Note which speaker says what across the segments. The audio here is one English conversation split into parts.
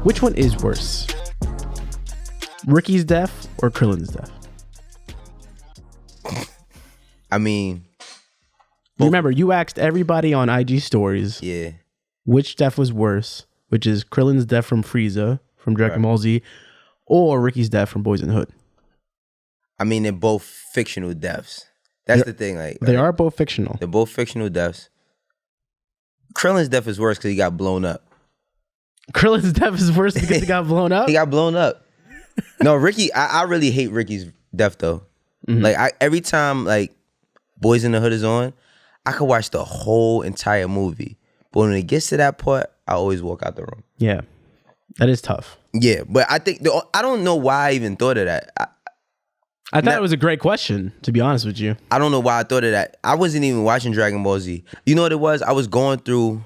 Speaker 1: Which one is worse? Ricky's death or Krillin's death?
Speaker 2: I mean,
Speaker 1: remember, you asked everybody on IG stories which death was worse, which is Krillin's death from Frieza, from Dragon Ball Z, or Ricky's death from Boys in the Hood.
Speaker 2: I mean, they're both fictional deaths. That's the thing.
Speaker 1: They are both fictional.
Speaker 2: They're both fictional deaths. Krillin's death is worse because he got blown up.
Speaker 1: Krillin's death is worse because he got blown up?
Speaker 2: He got blown up. No, Ricky, I really hate Ricky's death though. Mm-hmm. Like every time like Boys in the Hood is on, I could watch the whole entire movie. But when it gets to that part, I always walk out the room.
Speaker 1: Yeah. That is tough.
Speaker 2: Yeah, but I think I don't know why I even thought of that.
Speaker 1: I thought it was a great question, to be honest with you.
Speaker 2: I don't know why I thought of that. I wasn't even watching Dragon Ball Z. You know what it was? I was going through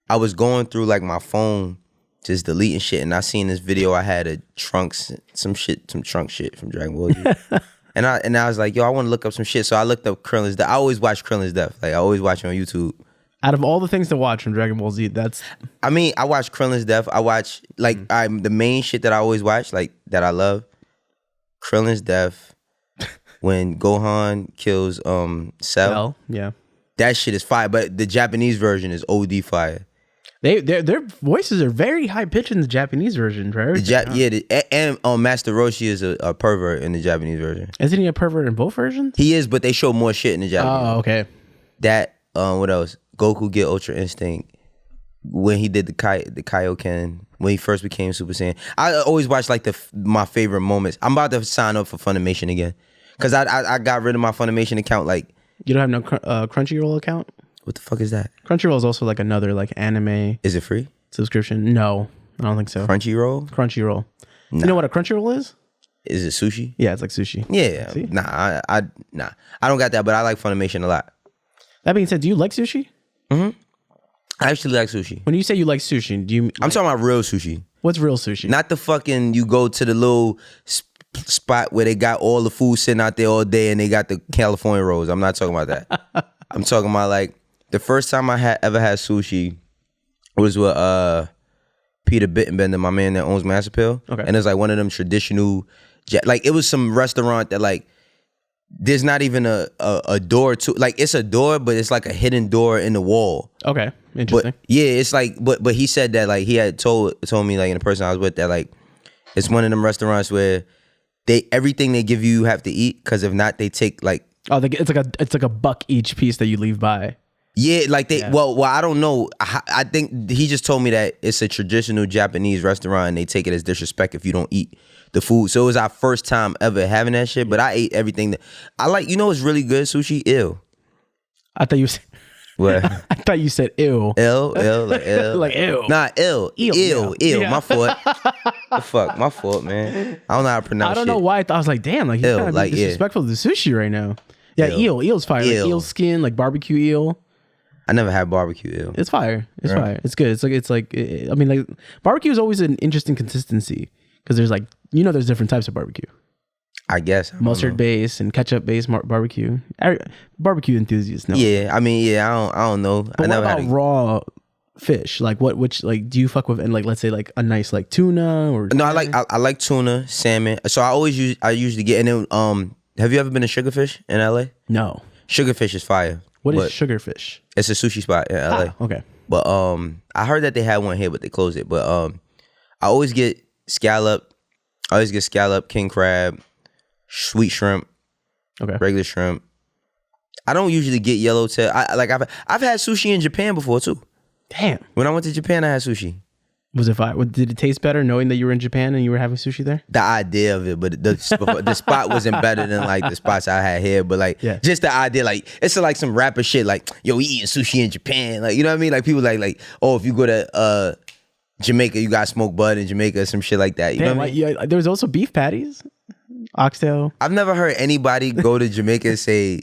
Speaker 2: like my phone, just deleting shit, and I seen this video. I had a some trunk shit from Dragon Ball Z. and I was like, yo, I want to look up some shit. So I looked up Krillin's death. I always watch Krillin's death. Like I always watch it on YouTube.
Speaker 1: Out of all the things to watch from Dragon Ball Z,
Speaker 2: I mean, I watch Krillin's death. I watch like the main shit that I always watch, like that I love. Krillin's death. When Gohan kills Cell. Yeah. That shit is fire, but the Japanese version is OD fire.
Speaker 1: Their voices are very high pitched in the Japanese version, right?
Speaker 2: And Master Roshi is a pervert in the Japanese version.
Speaker 1: Isn't he a pervert in both versions?
Speaker 2: He is, but they show more shit in the Japanese.
Speaker 1: Oh, okay.
Speaker 2: That what else? Goku get Ultra Instinct when he did the Kaioken, when he first became Super Saiyan. I always watch like my favorite moments. I'm about to sign up for Funimation again. Cause I got rid of my Funimation account. Like
Speaker 1: you don't have no Crunchyroll account?
Speaker 2: What the fuck is that?
Speaker 1: Crunchyroll is also like another like anime.
Speaker 2: Is it free?
Speaker 1: Subscription? No, I don't think so.
Speaker 2: Crunchyroll.
Speaker 1: Nah. You know what a Crunchyroll is?
Speaker 2: Is it sushi?
Speaker 1: Yeah, it's like sushi.
Speaker 2: Yeah. See? Nah, I don't got that, but I like Funimation a lot.
Speaker 1: That being said, do you like sushi?
Speaker 2: Mm-hmm. I actually like sushi.
Speaker 1: When you say you like sushi, do you?
Speaker 2: I'm talking about real sushi.
Speaker 1: What's real sushi?
Speaker 2: Not the fucking you go to the little spot where they got all the food sitting out there all day and they got the California rolls. I'm not talking about that. I'm talking about like the first time I ever had sushi was with Peter Bittenbender, my man that owns Mass Appeal. Okay. And it's like one of them traditional, like it was some restaurant that like there's not even a door to, like it's a door but it's like a hidden door in the wall.
Speaker 1: Okay, interesting.
Speaker 2: But yeah, it's like but he said that like he had told me like in the person I was with that like it's one of them restaurants where everything they give you have to eat, because if not they take like
Speaker 1: it's like a buck each piece that you leave by.
Speaker 2: Yeah, like well I don't know. I think he just told me that it's a traditional Japanese restaurant and they take it as disrespect if you don't eat the food. So it was our first time ever having that shit, but I ate everything that I like. You know what's really good sushi? Ew.
Speaker 1: I thought you said
Speaker 2: what?
Speaker 1: I thought you said ew.
Speaker 2: Ill, like ill.
Speaker 1: Like ew.
Speaker 2: Nah, ill.
Speaker 1: Yeah.
Speaker 2: My fault. The fuck, my fault, man. I don't know how to pronounce it.
Speaker 1: I don't know why I was like, damn, like he's kind of disrespectful to sushi right now. Yeah, eel's fire. Like eel skin, like barbecue eel.
Speaker 2: I never had barbecue eel.
Speaker 1: It's fire. It's fire. It's good. I mean, like barbecue is always an interesting consistency because there's like, there's different types of barbecue.
Speaker 2: I guess
Speaker 1: mustard base and ketchup based barbecue. Barbecue enthusiasts know.
Speaker 2: Yeah, I mean, I don't know.
Speaker 1: But I never what about had raw fish? Like which do you fuck with? And like let's say like a nice like tuna or
Speaker 2: no, I like tuna, salmon. So I usually get. And then have you ever been to Sugarfish in LA?
Speaker 1: No.
Speaker 2: Sugarfish is fire.
Speaker 1: What is Sugarfish?
Speaker 2: It's a sushi spot in LA.
Speaker 1: Okay.
Speaker 2: But I heard that they had one here, but they closed it. But I always get scallop, king crab, sweet shrimp, regular shrimp. I don't usually get yellowtail. I've had sushi in Japan before too.
Speaker 1: Damn.
Speaker 2: When I went to Japan, I had sushi.
Speaker 1: Was it fire? Did it taste better knowing that you were in Japan and you were having sushi there?
Speaker 2: The idea of it, but the spot wasn't better than like the spots I had here. But like, just the idea, like it's like some rapper shit, like yo, we eating sushi in Japan, like you know what I mean? Like people like oh, if you go to Jamaica, you got smoked bud in Jamaica, some shit like that. You know what I mean?
Speaker 1: Yeah, there was also beef patties. Oxtail.
Speaker 2: I've never heard anybody go to Jamaica and say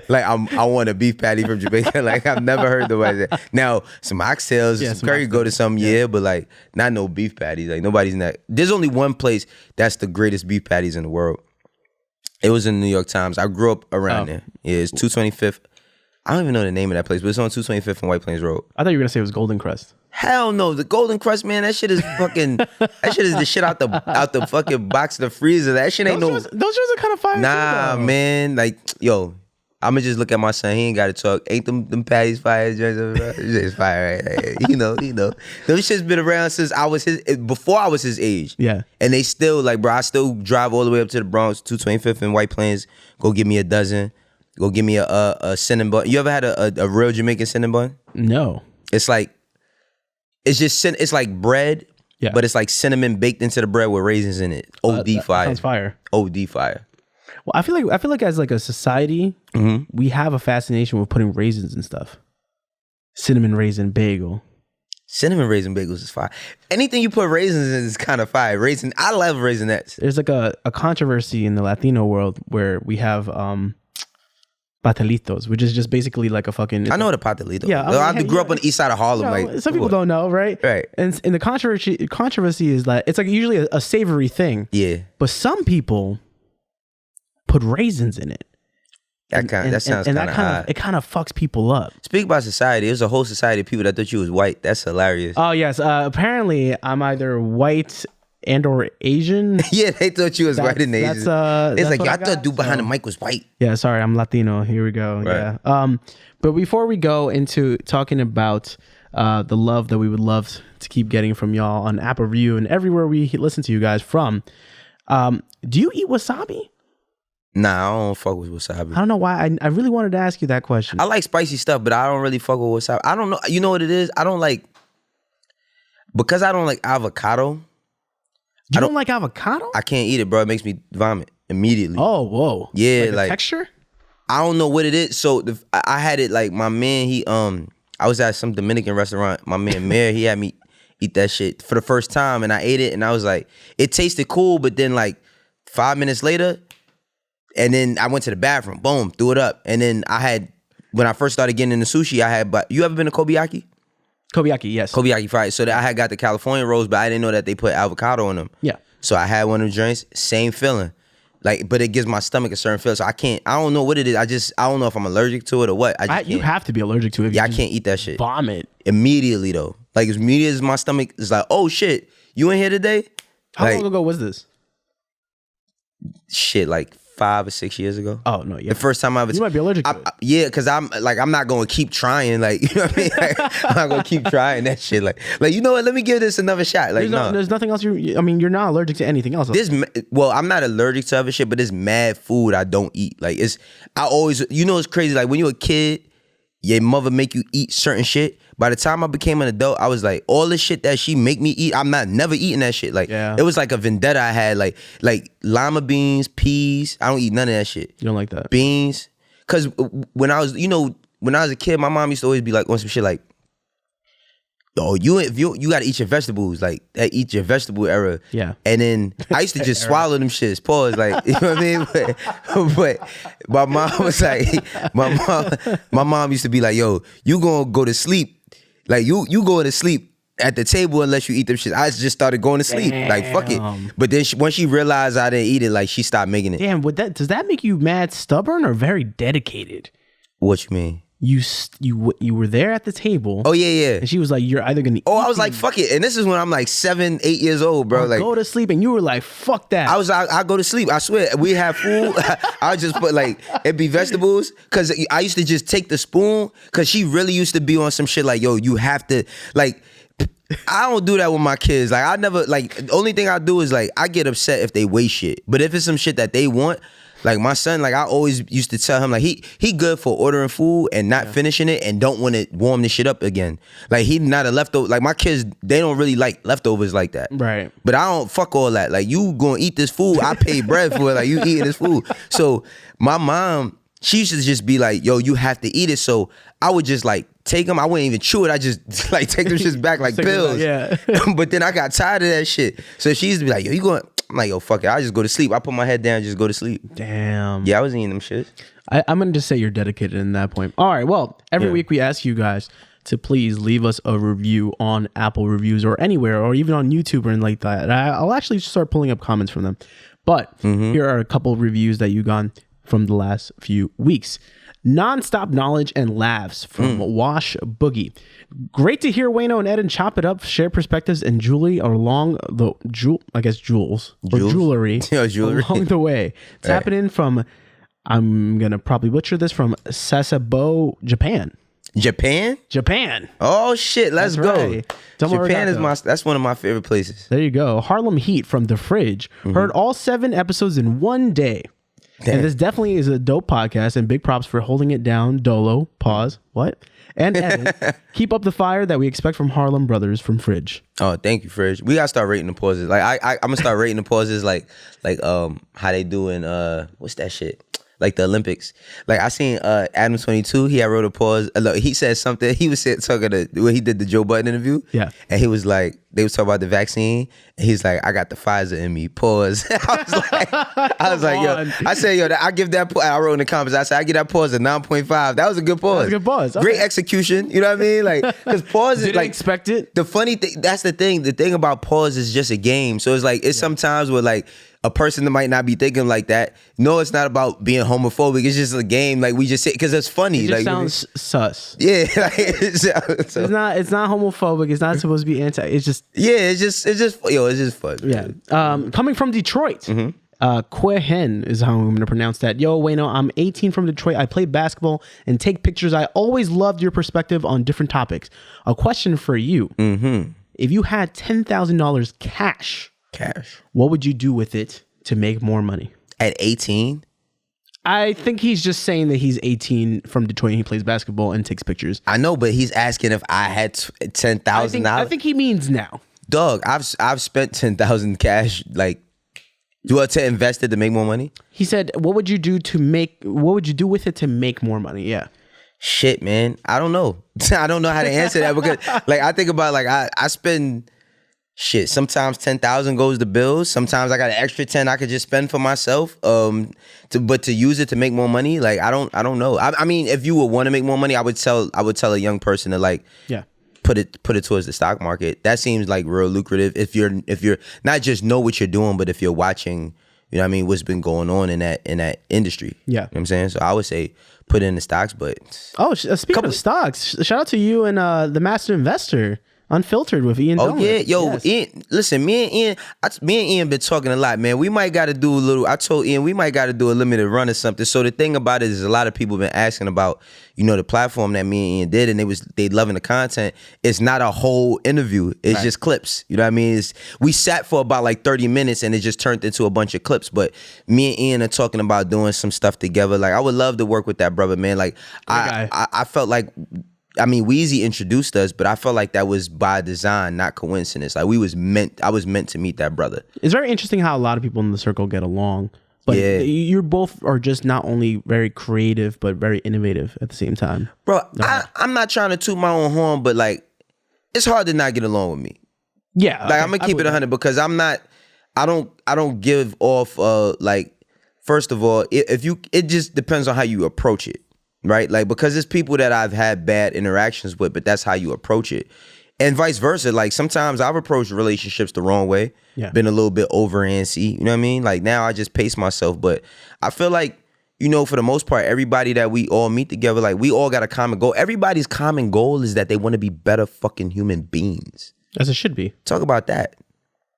Speaker 2: I want a beef patty from Jamaica. Like I've never heard nobody say. Now some oxtails, some curry go to some but like not no beef patties. Like nobody's not. There's only one place that's the greatest beef patties in the world. It was in the New York Times. I grew up around there. Yeah, it's 225th. I don't even know the name of that place, but it's on 225th and White Plains Road.
Speaker 1: I thought you were gonna say it was Golden Crust.
Speaker 2: Hell no, the Golden Crust, man. That shit is fucking. That shit is the shit out the fucking box of the freezer. That shit ain't
Speaker 1: those joints are kind of fire.
Speaker 2: Nah,
Speaker 1: too,
Speaker 2: man. Like, yo, I'ma just look at my son. He ain't got to talk. Ain't them patties fire? It's fire, right? You know. Those shit's been around since before I was his age.
Speaker 1: Yeah.
Speaker 2: And they still like, bro. I still drive all the way up to the Bronx, 225th and White Plains. Go get me a dozen. Go get me a cinnamon bun. You ever had a real Jamaican cinnamon bun?
Speaker 1: No.
Speaker 2: It's like, it's like bread, but it's like cinnamon baked into the bread with raisins in it. OD fire.
Speaker 1: Sounds fire.
Speaker 2: OD fire.
Speaker 1: Well, I feel like as like a society, we have a fascination with putting raisins and stuff. Cinnamon raisin bagel.
Speaker 2: Cinnamon raisin bagels is fire. Anything you put raisins in is kind of fire. I love raisinettes.
Speaker 1: There's like a controversy in the Latino world where we have patelitos, which is just basically like a fucking...
Speaker 2: I know what a patelito.
Speaker 1: Yeah.
Speaker 2: I grew up on the east side of Harlem.
Speaker 1: You know, like some people don't know, right?
Speaker 2: Right.
Speaker 1: And the controversy is that it's like usually a savory thing.
Speaker 2: Yeah.
Speaker 1: But some people put raisins in it.
Speaker 2: That sounds kind of odd.
Speaker 1: It kind of fucks people up.
Speaker 2: Speak about society. There's a whole society of people that thought you was white. That's hilarious.
Speaker 1: Oh, yes. Apparently, I'm either white and or Asian.
Speaker 2: Yeah, they thought you was white and Asian. It's like, I thought dude behind the mic was white.
Speaker 1: Yeah, sorry, I'm Latino. Here we go. Right. Yeah. But before we go into talking about the love that we would love to keep getting from y'all on Apple Review and everywhere we listen to you guys from, do you eat wasabi?
Speaker 2: Nah, I don't fuck with wasabi.
Speaker 1: I don't know why. I really wanted to ask you that question.
Speaker 2: I like spicy stuff, but I don't really fuck with wasabi. I don't know. You know what it is? I don't like avocado.
Speaker 1: You don't like avocado?
Speaker 2: I can't eat it, bro. It makes me vomit immediately.
Speaker 1: Oh, whoa.
Speaker 2: Yeah,
Speaker 1: like texture?
Speaker 2: I don't know what it is. So I had it like my man, I was at some Dominican restaurant. My man Mayor, he had me eat that shit for the first time, and I ate it, and I was like, it tasted cool, but then like 5 minutes later, and then I went to the bathroom, boom, threw it up. And then when I first started getting into sushi, but you ever been to Kobayaki?
Speaker 1: Kobayaki, yes.
Speaker 2: Kobayaki fried. So I had got the California rolls, but I didn't know that they put avocado in them.
Speaker 1: Yeah.
Speaker 2: So I had one of them joints, same feeling. Like, but it gives my stomach a certain feel. So I don't know what it is. I don't know if I'm allergic to it or what.
Speaker 1: You have to be allergic to it.
Speaker 2: Yeah, I can't eat that shit.
Speaker 1: Vomit.
Speaker 2: Immediately though. Like as immediate as my stomach is like, oh shit, you in here today?
Speaker 1: How long ago was this?
Speaker 2: Shit, like 5 or 6 years ago.
Speaker 1: Oh no, yeah.
Speaker 2: The first time I ever.
Speaker 1: You might be allergic to it.
Speaker 2: Yeah, because I'm not gonna keep trying. Like, you know what I mean? Like, I'm not gonna keep trying that shit. Like you know what? Let me give this another shot. Like,
Speaker 1: there's nothing else. You're not allergic to anything else.
Speaker 2: I'm not allergic to other shit, but there's mad food I don't eat. Like it's crazy. Like when you're a kid, your mother make you eat certain shit. By the time I became an adult, I was like, all the shit that she make me eat, I'm not never eating that shit. Like, It was like a vendetta I had. Like lima beans, peas. I don't eat none of that shit.
Speaker 1: You don't like that?
Speaker 2: Beans. Cause when I was a kid, my mom used to always be like on some shit like, yo, you gotta eat your vegetables. Like that eat your vegetable era.
Speaker 1: Yeah.
Speaker 2: And then I used to just swallow them shits. Pause. Like, you know what I mean? But my mom was like, my mom used to be like, yo, you gonna go to sleep. Like you going to sleep at the table unless you eat them shit. I just started going to sleep.
Speaker 1: Damn.
Speaker 2: Like fuck it. But then when she realized I didn't eat it, like she stopped making it.
Speaker 1: Damn, does that make you mad stubborn or very dedicated?
Speaker 2: What you mean?
Speaker 1: You were there at the table.
Speaker 2: Oh yeah.
Speaker 1: And she was like, you're either gonna.
Speaker 2: Oh, I was like, fuck it. And this is when I'm like 7, 8 years old, bro. Like
Speaker 1: go to sleep, and you were like, fuck that.
Speaker 2: I go to sleep. I swear. We have food. I just put like it'd be vegetables because I used to just take the spoon because she really used to be on some shit like, yo, you have to like. I don't do that with my kids. Like I never like. The only thing I do is like I get upset if they waste shit. But if it's some shit that they want. Like my son, like I always used to tell him, like he good for ordering food and not finishing it and don't want to warm the shit up again. Like he not a leftover. Like my kids, they don't really like leftovers like that.
Speaker 1: Right.
Speaker 2: But I don't fuck all that. Like you gonna eat this food, I pay bread for it. Like you eating this food. So my mom, she used to just be like, yo, you have to eat it. So I would just like take them. I wouldn't even chew it. I just like take them shits back like pills.
Speaker 1: Yeah. But
Speaker 2: then I got tired of that shit. So she used to be like, yo, you going? I'm like, yo, fuck it. I just go to sleep. I put my head down and just go to sleep.
Speaker 1: Damn.
Speaker 2: Yeah, I was eating them shit.
Speaker 1: I'm going to just say you're dedicated in that point. All right. Well, every week we ask you guys to please leave us a review on Apple Reviews or anywhere or even on YouTube or anything like that. And I'll actually start pulling up comments from them. But here are a couple of reviews that you got from the last few weeks. Non-stop knowledge and laughs from Wash Boogie. Great to hear Wayno and Eddin chop it up, share perspectives, and Julie along the jewels or jewelry along the way. Tapping in from, I'm gonna probably butcher this, from Sasebo, Japan. Japan.
Speaker 2: Oh shit, let's go.
Speaker 1: Right.
Speaker 2: Japan is that's one of my favorite places.
Speaker 1: There you go. Harlem Heat from The Fridge. Heard all 7 episodes in one day. Damn. And this definitely is a dope podcast, and big props for holding it down. Dolo, pause, what? And Eddin, keep up the fire that we expect from Harlem Brothers from Fridge.
Speaker 2: Oh, thank you, Fridge. We gotta start rating the pauses. Like I'm gonna start rating the pauses like how they do in what's that shit? Like the Olympics. Like I seen Adam 22, he had wrote a pause. Look, he said something. He was talking to when he did the Joe Budden interview. Yeah. And he was like, they was talking about the vaccine. And he's like, I got the Pfizer in me. Pause. I was like, yo. I said, yo, I give that I wrote in the comments, I said, I give that pause a 9.5. That was a good pause. Okay. Great execution. You know what I mean? Like, because pause is like,
Speaker 1: expect it.
Speaker 2: The funny thing, that's the thing. The thing about pause is just a game. So it's like, it's sometimes where like, a person that might not be thinking like that. No, it's not about being homophobic. It's just a game. Like we just say, because it's funny.
Speaker 1: It just
Speaker 2: like
Speaker 1: sounds sus.
Speaker 2: Yeah, like,
Speaker 1: it's not homophobic. It's not supposed to be anti. It's just
Speaker 2: it's just fun.
Speaker 1: Yeah. Coming from Detroit. Kwehen is how I'm going to pronounce that. Yo, Wayno, I'm 18 from Detroit. I play basketball and take pictures. I always loved your perspective on different topics. A question for you: if you had $10,000 cash, what would you do with it to make more money?
Speaker 2: At 18?
Speaker 1: I think he's just saying that he's 18 from Detroit and he plays basketball and takes pictures.
Speaker 2: I know, but he's asking if I had $10,000.
Speaker 1: I think he means now.
Speaker 2: Dog, I've spent $10,000 cash, like, to invest it to make more money?
Speaker 1: He said, what would you do with it to make more money? Yeah.
Speaker 2: Shit, man. I don't know. I don't know how to answer that because like I think about like I spend shit. Sometimes 10,000 goes to bills. Sometimes I got an extra 10 I could just spend for myself. But to use it to make more money, like I don't know. I mean, if you would want to make more money, I would tell a young person to like put it towards the stock market. That seems like real lucrative if you're not just know what you're doing, but if you're watching, you know what I mean, what's been going on in that industry. Yeah. You know what I'm saying? So I would say put it in the stocks, but
Speaker 1: speaking of stocks, shout out to you and the Master Investor. Unfiltered with Ian.
Speaker 2: Oh yeah, yo, yes. Ian. Listen, me and Ian been talking a lot, man. We might got to do a little. I told Ian we might got to do a limited run or something. So the thing about it is, a lot of people been asking about, you know, the platform that me and Ian did, and they loving the content. It's not a whole interview. It's just clips. You know what I mean? We sat for about like 30 minutes, and it just turned into a bunch of clips. But me and Ian are talking about doing some stuff together. Like I would love to work with that brother, man. Like I felt like. I mean, Weezy introduced us, but I felt like that was by design, not coincidence. Like I was meant to meet that brother. It's
Speaker 1: very interesting how a lot of people in the circle get along. But you both are just not only very creative, but very innovative at the same time.
Speaker 2: Bro, I'm not trying to toot my own horn, but like, it's hard to not get along with me.
Speaker 1: Yeah.
Speaker 2: Like I'm gonna keep it 100 because I don't give off like, first of all, it just depends on how you approach it. Right? Like, because it's people that I've had bad interactions with, but that's how you approach it. And vice versa. Like, sometimes I've approached relationships the wrong way. Yeah. Been a little bit over antsy. You know what I mean? Like, now I just pace myself. But I feel like, you know, for the most part, everybody that we all meet together, like, we all got a common goal. Everybody's common goal is that they want to be better fucking human beings.
Speaker 1: As it should be.
Speaker 2: Talk about that.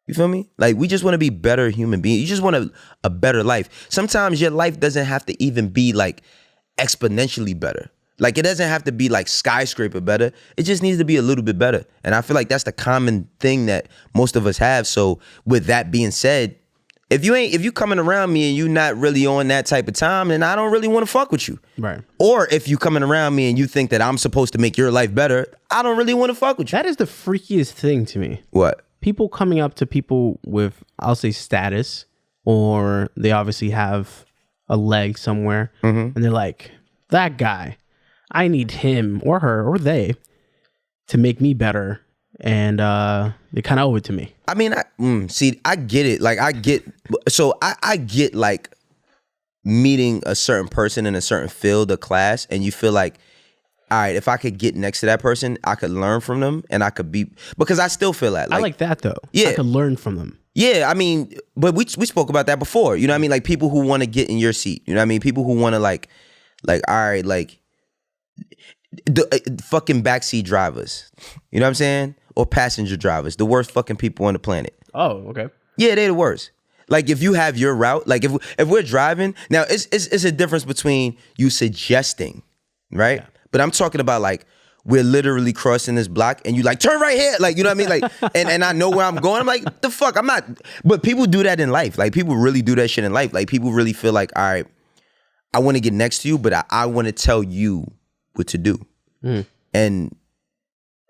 Speaker 2: You feel me? Like, we just want to be better human beings. You just want a better life. Sometimes your life doesn't have to even be, like, exponentially better. Like it doesn't have to be like skyscraper better. It just needs to be a little bit better. And I feel like that's the common thing that most of us have. So with that being said, if you coming around me and you not really on that type of time, then I don't really want to fuck with you. Right. Or if you coming around me and you think that I'm supposed to make your life better, I don't really want to fuck with you.
Speaker 1: That is the freakiest thing to me.
Speaker 2: What?
Speaker 1: People coming up to people with, I'll say, status, or they obviously have a leg somewhere, and they're like, that guy, I need him or her or they to make me better, and they kind of owe it to me.
Speaker 2: I mean, I get it. Like I get like meeting a certain person in a certain field or class, and you feel like, all right, if I could get next to that person, I could learn from them, and I could be, because I still feel that.
Speaker 1: Like, I like that though.
Speaker 2: Yeah,
Speaker 1: I could learn from them.
Speaker 2: Yeah, I mean, but we spoke about that before. You know what I mean? Like people who want to get in your seat. You know what I mean? People who want to like, all right, like the fucking backseat drivers. You know what I'm saying? Or passenger drivers. The worst fucking people on the planet.
Speaker 1: Oh, okay.
Speaker 2: Yeah, they're the worst. Like if you have your route, like if we're driving, now it's a difference between you suggesting, right? Yeah. But I'm talking about like we're literally crossing this block and you like turn right here, like you know what I mean, like and I know where I'm going. I'm like the fuck, I'm not. But people do that in life. Like people really do that shit in life. Like people really feel like, all right, I want to get next to you, but I want to tell you what to do. And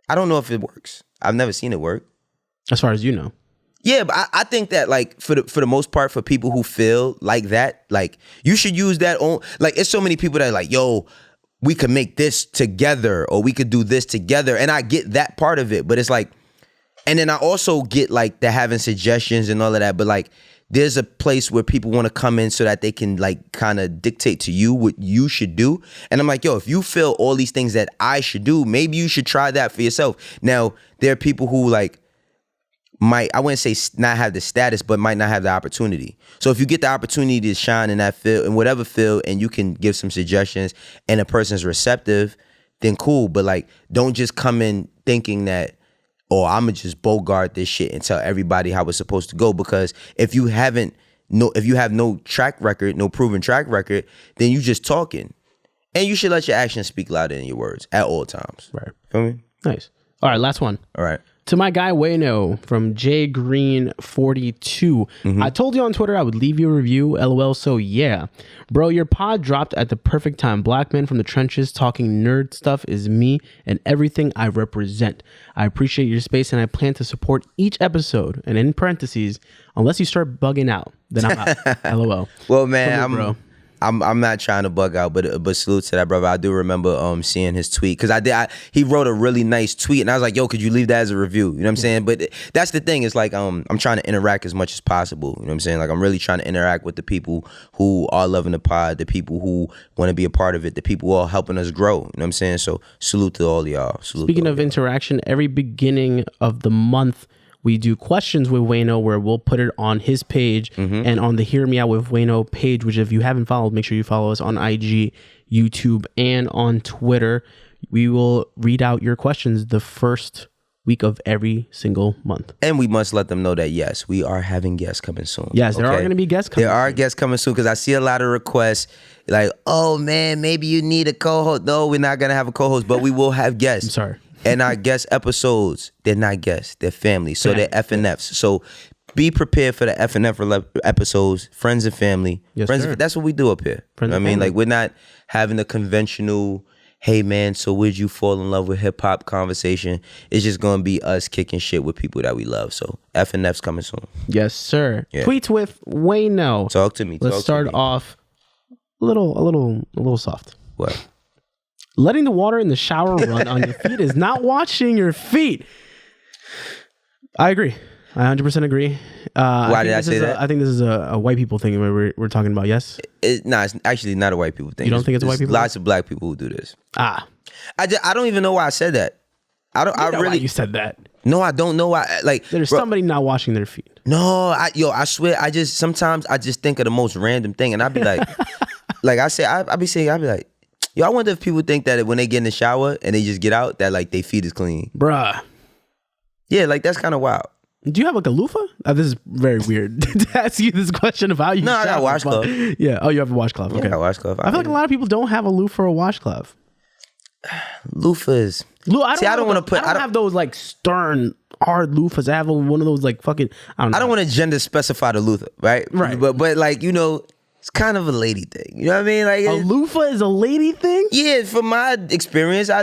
Speaker 2: I don't know if it works. I've never seen it work.
Speaker 1: As far as you know.
Speaker 2: Yeah, but I think that like for the most part, for people who feel like that, like you should use that on. Like it's so many people that are like, yo, we could make this together, or we could do this together, and I get that part of it. But it's like, and then I also get like the having suggestions and all of that. But like, there's a place where people want to come in so that they can like kind of dictate to you what you should do. And I'm like, yo, if you feel all these things that I should do, maybe you should try that for yourself. Now there are people who like. I wouldn't say not have the status, but might not have the opportunity. So if you get the opportunity to shine in that field, in whatever field, and you can give some suggestions and a person's receptive, then cool. But like, don't just come in thinking that, oh, I'm gonna just bogart this shit and tell everybody how it's supposed to go. Because if you have no track record, no proven track record, then you just talking. And you should let your actions speak louder than your words at all times.
Speaker 1: Right.
Speaker 2: Feel me?
Speaker 1: Nice. All right, last one.
Speaker 2: All right.
Speaker 1: To my guy Wayno from jgreen42. I told you on Twitter I would leave you a review. LOL. So yeah. Bro, your pod dropped at the perfect time. Black men from the trenches talking nerd stuff is me and everything I represent. I appreciate your space and I plan to support each episode. And in parentheses, unless you start bugging out, then I'm out. LOL.
Speaker 2: Well, man, I'm not trying to bug out, but salute to that brother. I do remember seeing his tweet because he wrote a really nice tweet and I was like, yo, could you leave that as a review? You know what I'm saying? But that's the thing. It's like I'm trying to interact as much as possible. You know what I'm saying? Like I'm really trying to interact with the people who are loving the pod, the people who want to be a part of it, the people who are helping us grow. You know what I'm saying? So salute to all y'all.
Speaker 1: Speaking of interaction, every beginning of the month, we do questions with Wayno where we'll put it on his page and on the Hear Me Out with Wayno page, which if you haven't followed, make sure you follow us on IG, YouTube, and on Twitter. We will read out your questions the first week of every single month.
Speaker 2: And we must let them know that, yes, we are having guests coming soon.
Speaker 1: Yes, there are going to be guests coming soon.
Speaker 2: There are guests coming soon because I see a lot of requests like, oh, man, maybe you need a co-host. No, we're not going to have a co-host, but we will have guests.
Speaker 1: I'm sorry.
Speaker 2: And our guest episodes, they're not guests, they're family. So they're FNFs. So be prepared for the FNF episodes, friends and family.
Speaker 1: Yes, sir.
Speaker 2: That's what we do up here. You know what I mean? Like we're not having a conventional, hey man, so would you fall in love with hip hop conversation? It's just gonna be us kicking shit with people that we love. So FNF's coming soon.
Speaker 1: Yes, sir. Yeah. Tweets with Wayno.
Speaker 2: Talk to me.
Speaker 1: Let's start off a little soft.
Speaker 2: What?
Speaker 1: Letting the water in the shower run on your feet is not washing your feet. I agree. I 100% agree.
Speaker 2: Why did I say that?
Speaker 1: I think this is a white people thing we're talking about, yes?
Speaker 2: It's actually not a white people thing.
Speaker 1: You don't think it's a white people
Speaker 2: Lots
Speaker 1: thing?
Speaker 2: of black people who do this.
Speaker 1: I
Speaker 2: don't even know why I said that. I really.
Speaker 1: Why you said that?
Speaker 2: No, I don't know why. Like
Speaker 1: there's somebody not washing their feet.
Speaker 2: No, I swear, sometimes I just think of the most random thing, and I'd be like, like I say, I'd be like, yo, I wonder if people think that when they get in the shower and they just get out, that like their feet is clean.
Speaker 1: Bruh.
Speaker 2: Yeah, like that's kind of wild.
Speaker 1: Do you have like a loofah? This is very weird to ask you this question of how you shower.
Speaker 2: I got a washcloth.
Speaker 1: Yeah. Oh, you have a washcloth. Okay.
Speaker 2: Yeah, I got a washcloth.
Speaker 1: I feel like a lot of people don't have a loofah or a washcloth.
Speaker 2: Loofahs.
Speaker 1: I don't have those like stern, hard loofahs. I have one of those like fucking. I don't know.
Speaker 2: I don't want to gender specify the loofah, right?
Speaker 1: Right.
Speaker 2: But like it's kind of a lady thing. You know what I mean? Like
Speaker 1: a loofah is a lady thing.
Speaker 2: Yeah, from my experience, I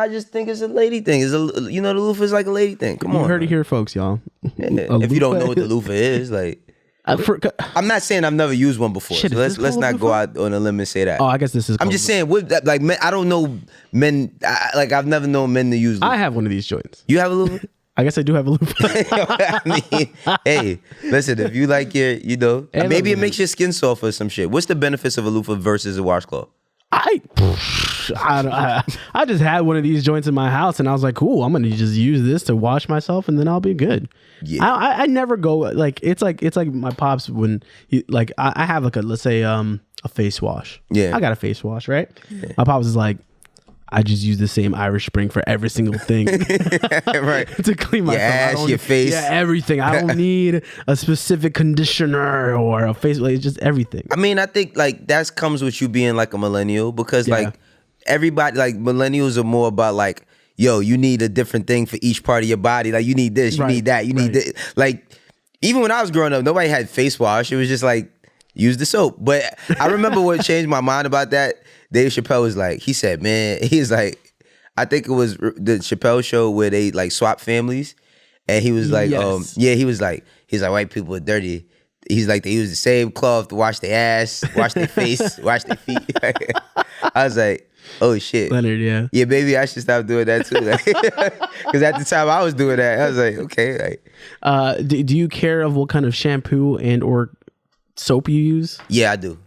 Speaker 2: just think it's a lady thing. The loofah is like a lady thing. Come on,
Speaker 1: you heard it here, folks, y'all.
Speaker 2: If you don't know what the loofah is, like. I'm not saying I've never used one before.
Speaker 1: Shit,
Speaker 2: so let's not go out on a limb and say that.
Speaker 1: Oh, I guess this is.
Speaker 2: I'm just saying, like men, I don't know men. I've never known men to use. Loofah.
Speaker 1: I have one of these joints.
Speaker 2: You have a loofah?
Speaker 1: I guess I do have a loofah.
Speaker 2: I mean, hey, listen, if you like your, maybe it makes your skin soft or some shit. What's the benefits of a loofah versus a washcloth?
Speaker 1: I just had one of these joints in my house, and I was like, cool, I'm gonna just use this to wash myself, and then I'll be good. Yeah, I never go like it's like my pops when he like I have like let's say a face wash. Yeah, I got a face wash, right? Yeah. My pops is like, I just use the same Irish Spring for every single thing. Right. To clean my
Speaker 2: ass, your face.
Speaker 1: Yeah, everything. I don't need a specific conditioner or a face. Like, it's just everything.
Speaker 2: I mean, I think like that comes with you being like a millennial because like everybody, like millennials are more about like, yo, you need a different thing for each part of your body. Like you need this, you need that, you need this. Like even when I was growing up, nobody had face wash. It was just like, use the soap. But I remember what changed my mind about that. Dave Chappelle was like, he said, man, he's like, I think it was the Chappelle show where they like swap families. And he was like, he was like, white people are dirty. He's like, they use the same cloth to wash their ass, wash their face, wash their feet. I was like, oh shit.
Speaker 1: Leonard, yeah.
Speaker 2: Yeah, maybe I should stop doing that too. Because at the time I was doing that, I was like, okay.
Speaker 1: Like, do you care of what kind of shampoo and or soap you use?
Speaker 2: Yeah, I do.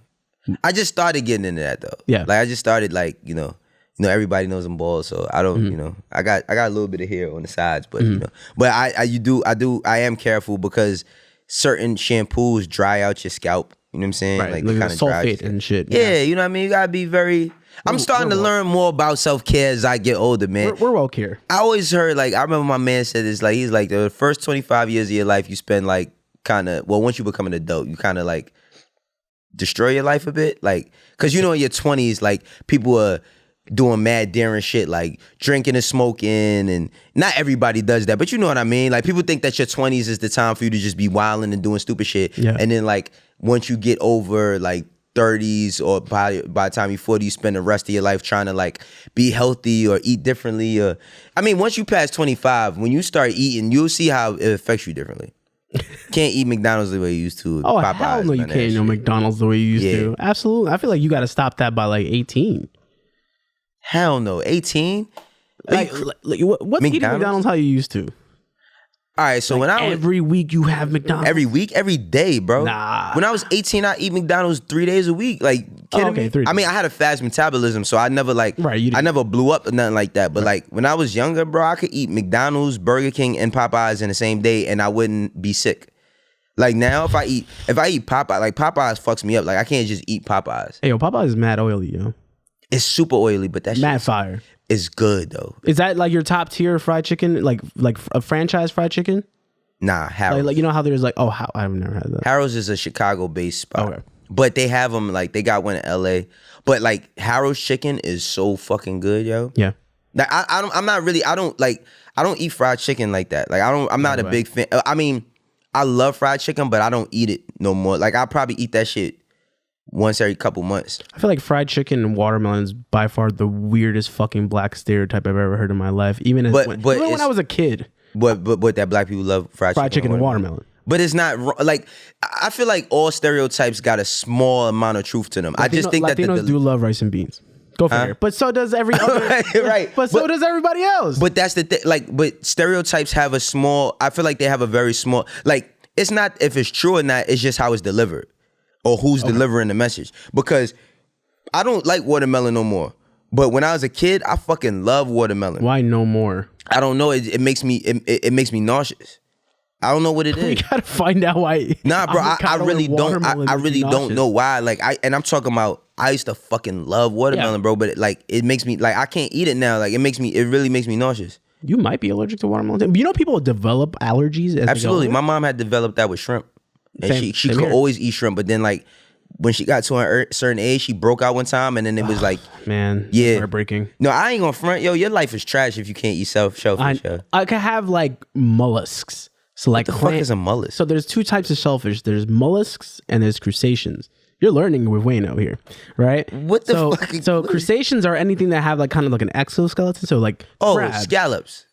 Speaker 2: I just started getting into that though. Yeah. Like I just started like, you know, everybody knows I'm bald, so I don't, you know, I got a little bit of hair on the sides, but you know, but I am careful because certain shampoos dry out your scalp. You know what I'm saying?
Speaker 1: Right. Like kind of sulfate and shit.
Speaker 2: Yeah, you know what I mean? You gotta be very. I'm starting to learn more about self-care as I get older, man.
Speaker 1: We're well care.
Speaker 2: I always heard, like, I remember my man said this, like, he's like, the first 25 years of your life you spend like kind of, well, once you become an adult, you kind of like destroy your life a bit, like, because you know in your 20s, like, people are doing mad daring shit, like drinking and smoking, and not everybody does that, but you know what I mean. Like, people think that your 20s is the time for you to just be wilding and doing stupid shit, and then like once you get over like 30s or by the time you're 40, you spend the rest of your life trying to like be healthy or eat differently. Or I mean, once you pass 25, when you start eating, you'll see how it affects you differently. Can't eat McDonald's the way you used to.
Speaker 1: Oh, Popeyes, hell no, you can't eat McDonald's the way you used to. Absolutely. I feel like you got to stop that by like 18.
Speaker 2: Hell no, 18?
Speaker 1: Like what's eating McDonald's how you used to?
Speaker 2: All right, so
Speaker 1: like every week you have McDonald's.
Speaker 2: Every week, every day, bro.
Speaker 1: Nah.
Speaker 2: When I was 18, I eat McDonald's 3 days a week. Like, kidding me? 3 days. I mean, I had a fast metabolism, so I never like, I never blew up or nothing like that. But like when I was younger, bro, I could eat McDonald's, Burger King, and Popeyes in the same day, and I wouldn't be sick. Like now, if I eat Popeyes, like Popeyes fucks me up. Like I can't just eat Popeyes.
Speaker 1: Hey, yo, Popeyes is mad oily, yo.
Speaker 2: It's super oily, but that
Speaker 1: mad fire.
Speaker 2: It's good though.
Speaker 1: Is that like your top tier fried chicken, like a franchise fried chicken?
Speaker 2: Nah, Harrow's.
Speaker 1: Like you know how there's like, I've never had that.
Speaker 2: Harrow's is a Chicago-based spot. Okay. But they have them, like, they got one in LA. But like Harrow's chicken is so fucking good, yo.
Speaker 1: Yeah.
Speaker 2: Like I don't eat fried chicken like that. Like I'm not a big fan. I mean, I love fried chicken, but I don't eat it no more. Like I probably eat that shit once every couple months.
Speaker 1: I feel like fried chicken and watermelon is by far the weirdest fucking black stereotype I've ever heard in my life. Even when I was a kid.
Speaker 2: But that black people love fried chicken
Speaker 1: and watermelon.
Speaker 2: But it's not like, I feel like all stereotypes got a small amount of truth to them. I just think that
Speaker 1: Latinos do love rice and beans. Go for it. But so does every other. right. But so does everybody else.
Speaker 2: But that's the thing. Like, but stereotypes have a small. I feel like they have a very small. Like, it's not if it's true or not. It's just how it's delivered, or who's delivering the message. Because I don't like watermelon no more. But when I was a kid, I fucking love watermelon.
Speaker 1: Why no more?
Speaker 2: I don't know. It makes me nauseous. I don't know what it is.
Speaker 1: You gotta find out why.
Speaker 2: Nah, bro, I really don't. I really don't know why. Like I'm talking about. I used to fucking love watermelon, bro. But it makes me like I can't eat it now. Like it really makes me nauseous.
Speaker 1: You might be allergic to watermelon. You know, people develop allergies.
Speaker 2: Absolutely, my mom had developed that with shrimp, and she could always eat shrimp. But then like when she got to a certain age, she broke out one time, and then it was like,
Speaker 1: man, heartbreaking.
Speaker 2: No, I ain't gonna front, yo. Your life is trash if you can't eat shellfish.
Speaker 1: I could have like mollusks. So like,
Speaker 2: what the fuck is a mollusk?
Speaker 1: So there's two types of shellfish. There's mollusks and there's crustaceans. You're learning with Wayno here, right?
Speaker 2: What the fuck?
Speaker 1: So crustaceans are anything that have like kind of like an exoskeleton. So like crab.
Speaker 2: Scallops.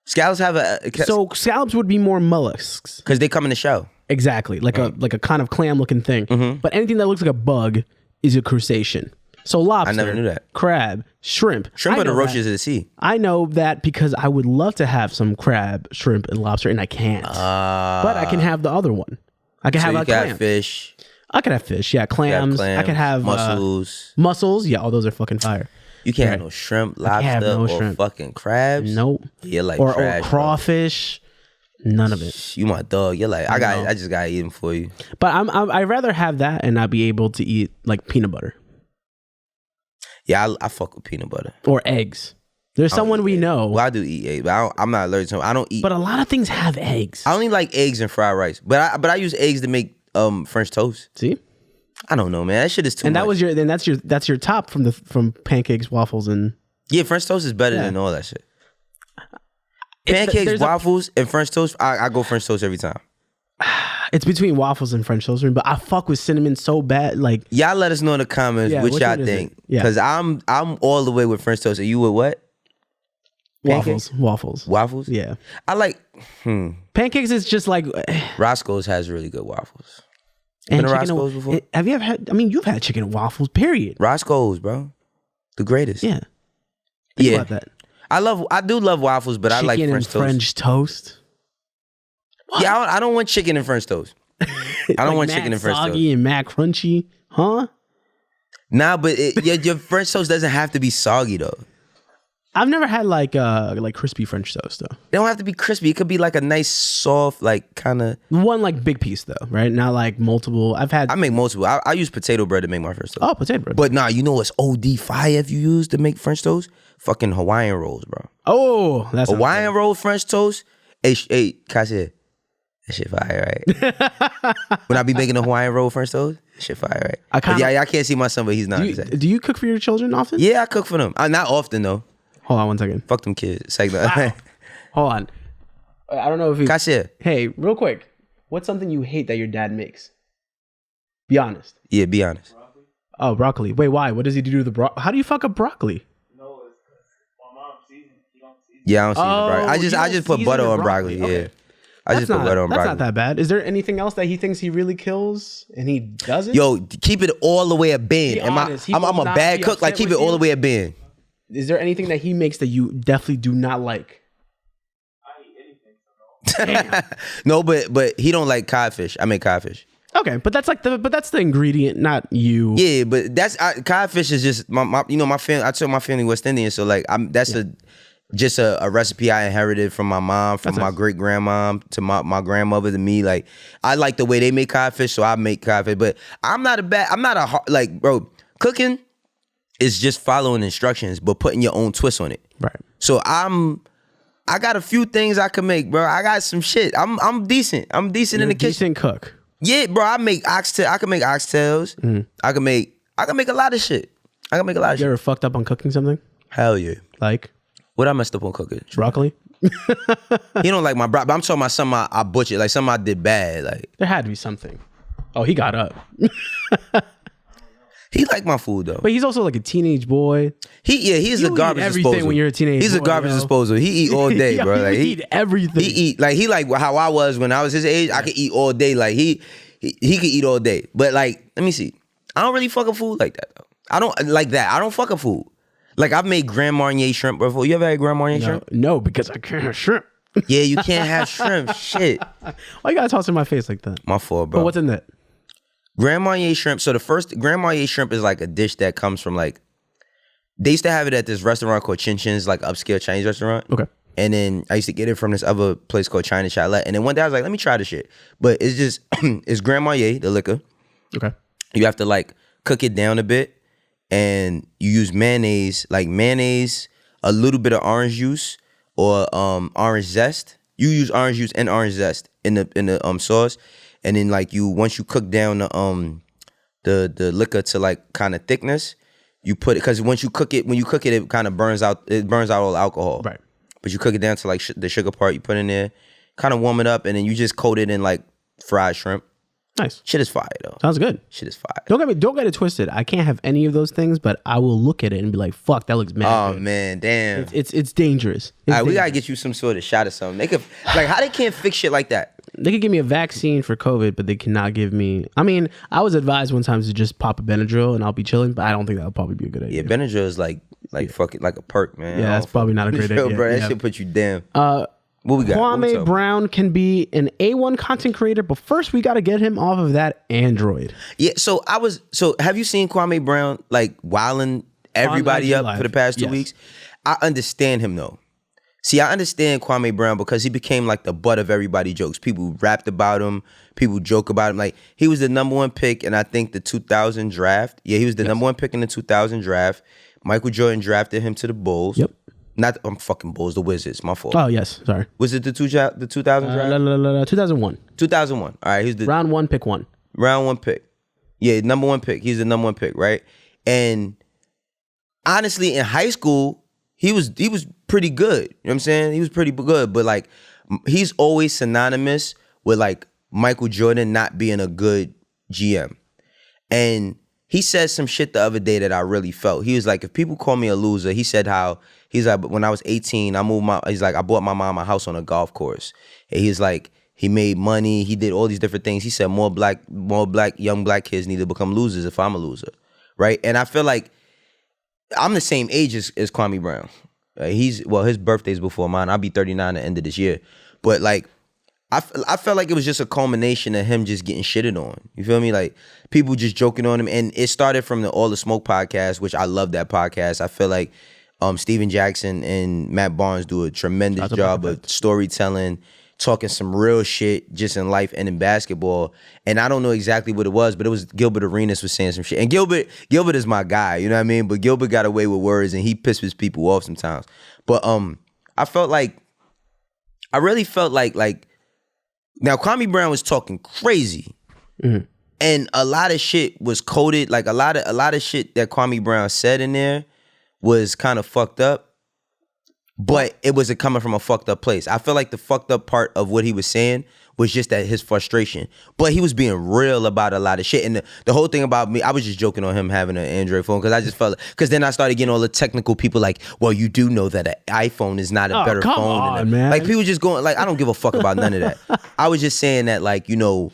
Speaker 2: Scallops have
Speaker 1: so scallops would be more mollusks
Speaker 2: because they come in the shell.
Speaker 1: Exactly, like a kind of clam looking thing. Mm-hmm. But anything that looks like a bug is a crustacean. So lobster,
Speaker 2: I never knew that.
Speaker 1: Crab, shrimp.
Speaker 2: Shrimp are the roaches of the sea.
Speaker 1: I know that because I would love to have some crab, shrimp, and lobster, and I can't. But I can have the other one. I can have like
Speaker 2: fish.
Speaker 1: I could have fish, yeah, clams. I could have
Speaker 2: mussels.
Speaker 1: Mussels, yeah, all those are fucking fire.
Speaker 2: You can't have no shrimp, lobster, or shrimp. Fucking crabs.
Speaker 1: Nope.
Speaker 2: You're like
Speaker 1: or
Speaker 2: trash,
Speaker 1: crawfish. Bro. None of it.
Speaker 2: You my dog. You're like I just gotta eat them for you.
Speaker 1: But I'd rather have that and not be able to eat like peanut butter.
Speaker 2: Yeah, I fuck with peanut butter
Speaker 1: or eggs. There's someone we know.
Speaker 2: Well, I do eat eggs, but I'm not allergic to them. I don't eat.
Speaker 1: But a lot of things have eggs.
Speaker 2: I only like eggs and fried rice. But I use eggs to make French toast.
Speaker 1: See?
Speaker 2: I don't know, man. That shit is too much.
Speaker 1: And that's your top from pancakes, waffles, and
Speaker 2: yeah, French toast is better than all that shit. Pancakes, waffles, and French toast. I go French toast every time.
Speaker 1: It's between waffles and French toast, but I fuck with cinnamon so bad. Like
Speaker 2: y'all, let us know in the comments what y'all think. Because I'm all the way with French toast. Are you with what?
Speaker 1: Waffles. Yeah.
Speaker 2: I like
Speaker 1: pancakes. Is just like
Speaker 2: Roscoe's has really good waffles.
Speaker 1: And been to Roscoe's before? Have you ever had? I mean, you've had chicken and waffles. Period.
Speaker 2: Roscoe's, bro, the greatest.
Speaker 1: Yeah. Think about that.
Speaker 2: I do love waffles, but chicken I like
Speaker 1: French toast.
Speaker 2: What? Yeah, I don't want chicken and French toast. I don't want chicken and French toast.
Speaker 1: Soggy and mad crunchy, huh?
Speaker 2: Nah, but your French toast doesn't have to be soggy though.
Speaker 1: I've never had like crispy French toast though.
Speaker 2: They don't have to be crispy. It could be like a nice soft, like kind of
Speaker 1: one like big piece though, right? Not like multiple. I make
Speaker 2: multiple. I use potato bread to make my French toast.
Speaker 1: Oh, potato bread.
Speaker 2: But nah, you know what's OD fire if you use to make French toast? Fucking Hawaiian rolls, bro.
Speaker 1: Oh, that's
Speaker 2: Hawaiian roll French toast. Hey, Kasha, that shit fire, right? When I be making a Hawaiian roll French toast, that shit fire, right? I can't see my son, but he's not.
Speaker 1: Do you cook for your children often?
Speaker 2: Yeah, I cook for them. Not often though.
Speaker 1: Hold on one second.
Speaker 2: Fuck them kids. It's like that.
Speaker 1: Wow. Hold on. I don't know if you...
Speaker 2: Kasha.
Speaker 1: Hey, real quick. What's something you hate that your dad makes? Be honest.
Speaker 2: Yeah, be honest.
Speaker 1: Broccoli? Oh, broccoli. Wait, why? What does he do to the broccoli? How do you fuck up broccoli?
Speaker 3: No, it's because my mom seasons. He don't season.
Speaker 2: Yeah, I don't season broccoli. I just put butter on broccoli.
Speaker 1: Okay.
Speaker 2: Yeah. I just put butter on broccoli.
Speaker 1: That's not that bad. Is there anything else that he thinks he really kills and he doesn't?
Speaker 2: Yo, keep it all the way at Ben. I'm a bad cook. Like, keep it all the way at Ben.
Speaker 1: Is there anything that he makes that you definitely do not like?
Speaker 3: I eat anything, so
Speaker 2: no. No, but he don't like codfish. I make codfish.
Speaker 1: Okay, but that's the ingredient, not you.
Speaker 2: Yeah, but codfish is just my family. I took my family West Indian, so like just a recipe I inherited from my mom, from my great grandma to my grandmother to me. Like, I like the way they make codfish, so I make codfish. But I'm not bro. Cooking is just following instructions, but putting your own twist on it.
Speaker 1: Right.
Speaker 2: So I got a few things I can make, bro. I got some shit. I'm decent. I'm decent in the kitchen.
Speaker 1: Decent cook.
Speaker 2: Yeah, bro. I can make oxtails. Mm. I can make a lot of shit.
Speaker 1: You ever fucked up on cooking something?
Speaker 2: Hell yeah.
Speaker 1: Like?
Speaker 2: What I messed up on cooking?
Speaker 1: Broccoli?
Speaker 2: He don't like my broccoli. I'm talking about something I butchered, like something I did bad. Like,
Speaker 1: there had to be something. Oh, he got up.
Speaker 2: He like my food though.
Speaker 1: But he's also like a teenage boy.
Speaker 2: He's a garbage disposal.
Speaker 1: Everything when you're a teenager.
Speaker 2: He's a garbage disposal. He eat all day, bro. Like,
Speaker 1: he eat everything.
Speaker 2: He like how I was when I was his age. I could eat all day. Like he could eat all day. But like, let me see. I don't really fuck a food like that though. I don't like that. I don't fuck a food. Like, I've made Grand Marnier shrimp before. You ever had Grand Marnier shrimp?
Speaker 1: No, because I can't have shrimp.
Speaker 2: Yeah, you can't have shrimp. Shit.
Speaker 1: Why you gotta toss in my face like that?
Speaker 2: My fault, bro.
Speaker 1: But what's in that?
Speaker 2: Grand Marnier shrimp. So the first Grand Marnier shrimp is like a dish that comes from like, they used to have it at this restaurant called Chin Chin's, like upscale Chinese restaurant.
Speaker 1: Okay.
Speaker 2: And then I used to get it from this other place called China Chalet. And then one day I was like, let me try this shit. But it's just, it's Grand Marnier, the liquor.
Speaker 1: Okay.
Speaker 2: You have to like cook it down a bit. And you use mayonnaise, a little bit of orange juice or orange zest. You use orange juice and orange zest in the sauce. And then like once you cook down the liquor to like kind of thickness, you put it, because when you cook it kind of burns out all the alcohol.
Speaker 1: Right.
Speaker 2: But you cook it down to like the sugar part, you put in there, kind of warm it up, and then you just coat it in like fried shrimp.
Speaker 1: Nice.
Speaker 2: Shit is fire though.
Speaker 1: Sounds good.
Speaker 2: Shit is fire.
Speaker 1: Don't get it twisted. I can't have any of those things, but I will look at it and be like, "Fuck, that looks mad."
Speaker 2: Oh good. Man, damn.
Speaker 1: It's dangerous.
Speaker 2: All right, we gotta get you some sort of shot or something. They could how they can't fix shit like that.
Speaker 1: They could give me a vaccine for COVID, but they cannot give me. I mean, I was advised one time to just pop a Benadryl and I'll be chilling, but I don't think that would probably be a good idea.
Speaker 2: Yeah, Benadryl is like fucking like a perk, man.
Speaker 1: Yeah, that's probably not a great idea.
Speaker 2: Bro, that shit put you down. What we got?
Speaker 1: Kwame Brown can be an A1 content creator, but first we got to get him off of that Android.
Speaker 2: Yeah, so have you seen Kwame Brown like wilding everybody
Speaker 1: IG
Speaker 2: up
Speaker 1: Live.
Speaker 2: for the past 2
Speaker 1: Yes.
Speaker 2: weeks. I understand him though. See, I understand Kwame Brown because he became like the butt of everybody's jokes. People rapped about him. People joke about him. Like, he was the number one pick in, I think, the 2000 draft. Yeah, he was the number one pick in the 2000 draft. Michael Jordan drafted him to the Bulls.
Speaker 1: Yep.
Speaker 2: Not, I'm fucking Bulls, the Wizards. My fault.
Speaker 1: Oh, yes. Sorry.
Speaker 2: Was it the 2000 draft?
Speaker 1: 2001.
Speaker 2: 2001. All right, he's the
Speaker 1: Round 1, pick 1.
Speaker 2: round one pick. Yeah, number one pick. He's the number one pick, right? And honestly, in high school, he was pretty good. You know what I'm saying? He was pretty good, but like, he's always synonymous with like Michael Jordan not being a good GM. And he said some shit the other day that I really felt. He was like, if people call me a loser, he said how, he's like, when I was 18, I bought my mom a house on a golf course. And he's like, he made money, he did all these different things. He said young black kids need to become losers if I'm a loser, right? And I feel like I'm the same age as Kwame Brown. His birthday's before mine. I'll be 39 at the end of this year. But like, I felt like it was just a culmination of him just getting shitted on. You feel me? Like, people just joking on him. And it started from the All the Smoke podcast, which I love that podcast. I feel like Steven Jackson and Matt Barnes do a tremendous job of storytelling, talking some real shit just in life and in basketball. And I don't know exactly what it was, but it was Gilbert Arenas was saying some shit. And Gilbert is my guy, you know what I mean? But Gilbert got away with words and he pisses people off sometimes. But I really felt like now Kwame Brown was talking crazy. Mm-hmm. And a lot of shit was coded, like a lot of shit that Kwame Brown said in there was kind of fucked up. But it wasn't coming from a fucked up place. I feel like the fucked up part of what he was saying was just that his frustration. But he was being real about a lot of shit. And the whole thing about me, I was just joking on him having an Android phone because I just felt, because then I started getting all the technical people like, well, you do know that an iPhone is not a better phone.
Speaker 1: On, man.
Speaker 2: Like, people just going, like, I don't give a fuck about none of that. I was just saying that, like, you know,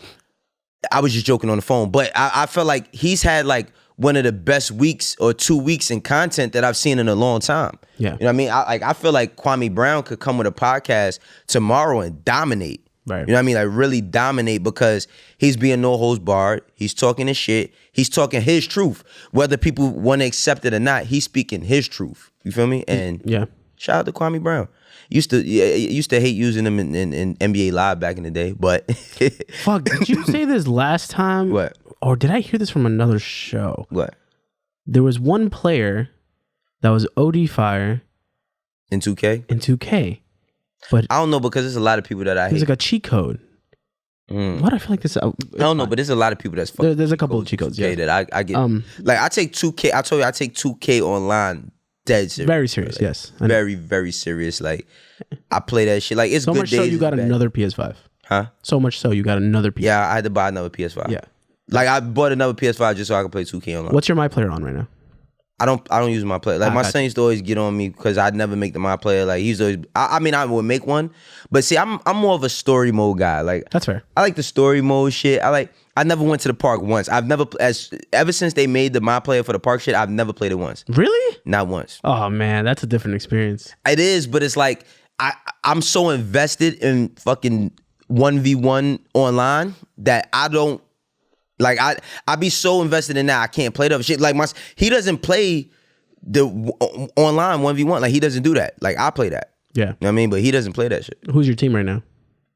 Speaker 2: I was just joking on the phone. But I felt like he's had like one of the best weeks or 2 weeks in content that I've seen in a long time.
Speaker 1: Yeah.
Speaker 2: You know what I mean? I feel like Kwame Brown could come with a podcast tomorrow and dominate.
Speaker 1: Right.
Speaker 2: You know what I mean? Like, really dominate because he's being no holds barred. He's talking his shit. He's talking his truth. Whether people want to accept it or not, he's speaking his truth. You feel me? And
Speaker 1: yeah.
Speaker 2: Shout out to Kwame Brown. Used to hate using him in NBA Live back in the day, but
Speaker 1: fuck, did you say this last time?
Speaker 2: What?
Speaker 1: Or did I hear this from another show?
Speaker 2: What?
Speaker 1: There was one player that was OD fire
Speaker 2: in 2K.
Speaker 1: In 2K, but
Speaker 2: I don't know because there's a lot of people that I hate.
Speaker 1: There's like a cheat code. What I feel like this.
Speaker 2: I don't know, but there's a lot of people that's fucking.
Speaker 1: There's a couple of cheat codes. Yeah,
Speaker 2: that I get. Like, I take 2K. I told you I take 2K online. Dead serious.
Speaker 1: Very serious.
Speaker 2: Like,
Speaker 1: yes.
Speaker 2: Very, very serious. Like, I play that shit. Like, it's
Speaker 1: so
Speaker 2: good
Speaker 1: much
Speaker 2: days.
Speaker 1: So you got another PS5.
Speaker 2: Huh?
Speaker 1: So much so you got another PS5.
Speaker 2: Yeah, I had to buy another PS5.
Speaker 1: Yeah.
Speaker 2: Like, I bought another PS5 just so I could play 2K online.
Speaker 1: What's your My Player on right now?
Speaker 2: I don't use my player. Like, my son used to always get on me because I'd never make the My Player. Like, he's always. I mean, I would make one, but see, I'm more of a story mode guy. Like,
Speaker 1: that's fair.
Speaker 2: I like the story mode shit. I never went to the park once. Ever since they made the My Player for the park shit, I've never played it once.
Speaker 1: Really?
Speaker 2: Not once.
Speaker 1: Oh man, that's a different experience.
Speaker 2: It is, but it's like I'm so invested in fucking 1v1 online that I don't like. I be so invested in that I can't play the other shit. Like, he doesn't play the online 1v1. Like, he doesn't do that. Like, I play that.
Speaker 1: Yeah.
Speaker 2: You know what I mean? But he doesn't play that shit.
Speaker 1: Who's your team right now?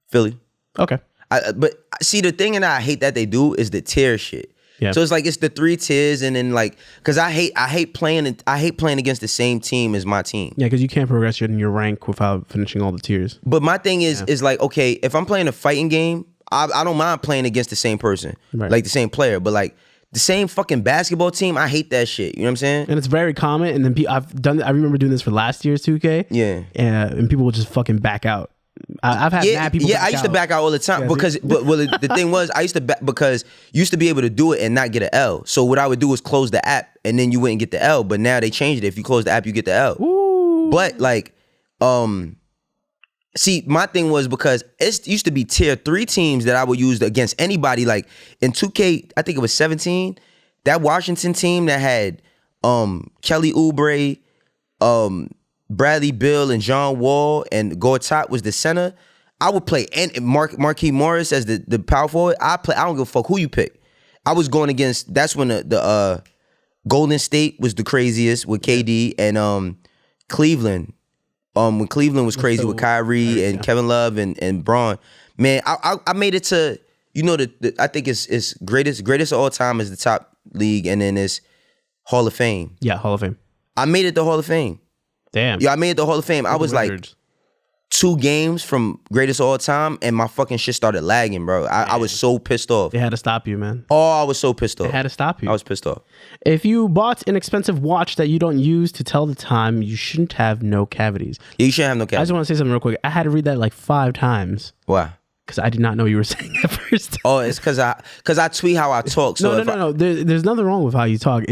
Speaker 2: Philly.
Speaker 1: Okay.
Speaker 2: But see, the thing that I hate that they do is the tier shit.
Speaker 1: Yeah.
Speaker 2: So it's like it's the 3 tiers, and then like, cause I hate playing against the same team as my team.
Speaker 1: Yeah, because you can't progress in your rank without finishing all the tiers.
Speaker 2: But my thing is like, okay, if I'm playing a fighting game, I don't mind playing against the same person, right. Like the same player. But like the same fucking basketball team, I hate that shit. You know what I'm saying?
Speaker 1: And it's very common. And then I remember doing this for last year's 2K.
Speaker 2: Yeah.
Speaker 1: And people will just fucking back out. I've had mad people.
Speaker 2: Yeah, I used to back out all the time because the thing was I used to because you used to be able to do it and not get an L. So what I would do is close the app and then you wouldn't get the L. But now they changed it. If you close the app, you get the L.
Speaker 1: Ooh.
Speaker 2: But like, see, my thing was because it used to be tier 3 teams that I would use against anybody. Like in 2K, I think it was 17. That Washington team that had Kelly Oubre, Bradley Beal and John Wall and Gortat was the center. I would play and Marquise Morris as the power forward. I don't give a fuck who you pick. I was going against. That's when the Golden State was the craziest with KD, and Cleveland. When Cleveland was crazy with Kyrie and Kevin Love and Braun. Man, I made it to, you know, I think it's greatest of all time is the top league, and then it's Hall of Fame.
Speaker 1: Yeah, Hall of Fame.
Speaker 2: I made it to Hall of Fame.
Speaker 1: Damn.
Speaker 2: Yeah, I made it to Hall of Fame. I was like 2 games from greatest of all time, and my fucking shit started lagging, bro. I was so pissed off.
Speaker 1: They had to stop you, man.
Speaker 2: Oh, I was so pissed off.
Speaker 1: They had to stop you.
Speaker 2: I was pissed off.
Speaker 1: If you bought an expensive watch that you don't use to tell the time, you shouldn't have no cavities.
Speaker 2: Yeah, you shouldn't have no
Speaker 1: I
Speaker 2: cavities.
Speaker 1: just want to say something real quick. I had to read that like 5 times.
Speaker 2: Why?
Speaker 1: Because I did not know you were saying that first.
Speaker 2: Oh, it's because I tweet how I talk. So
Speaker 1: No. There's nothing wrong with how you talk.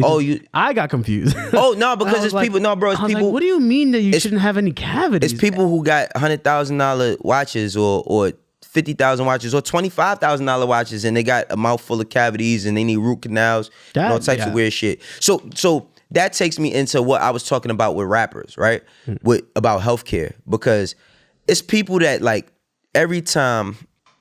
Speaker 1: I got confused.
Speaker 2: Oh no, because it's
Speaker 1: like,
Speaker 2: people. No, bro, it's
Speaker 1: I was
Speaker 2: people.
Speaker 1: like, what do you mean that you shouldn't have any cavities?
Speaker 2: It's people who got $100,000 watches or 50,000 watches or $25,000 watches, and they got a mouthful of cavities and they need root canals and all types of weird shit. So that takes me into what I was talking about with rappers, right? About healthcare, because it's people that like every time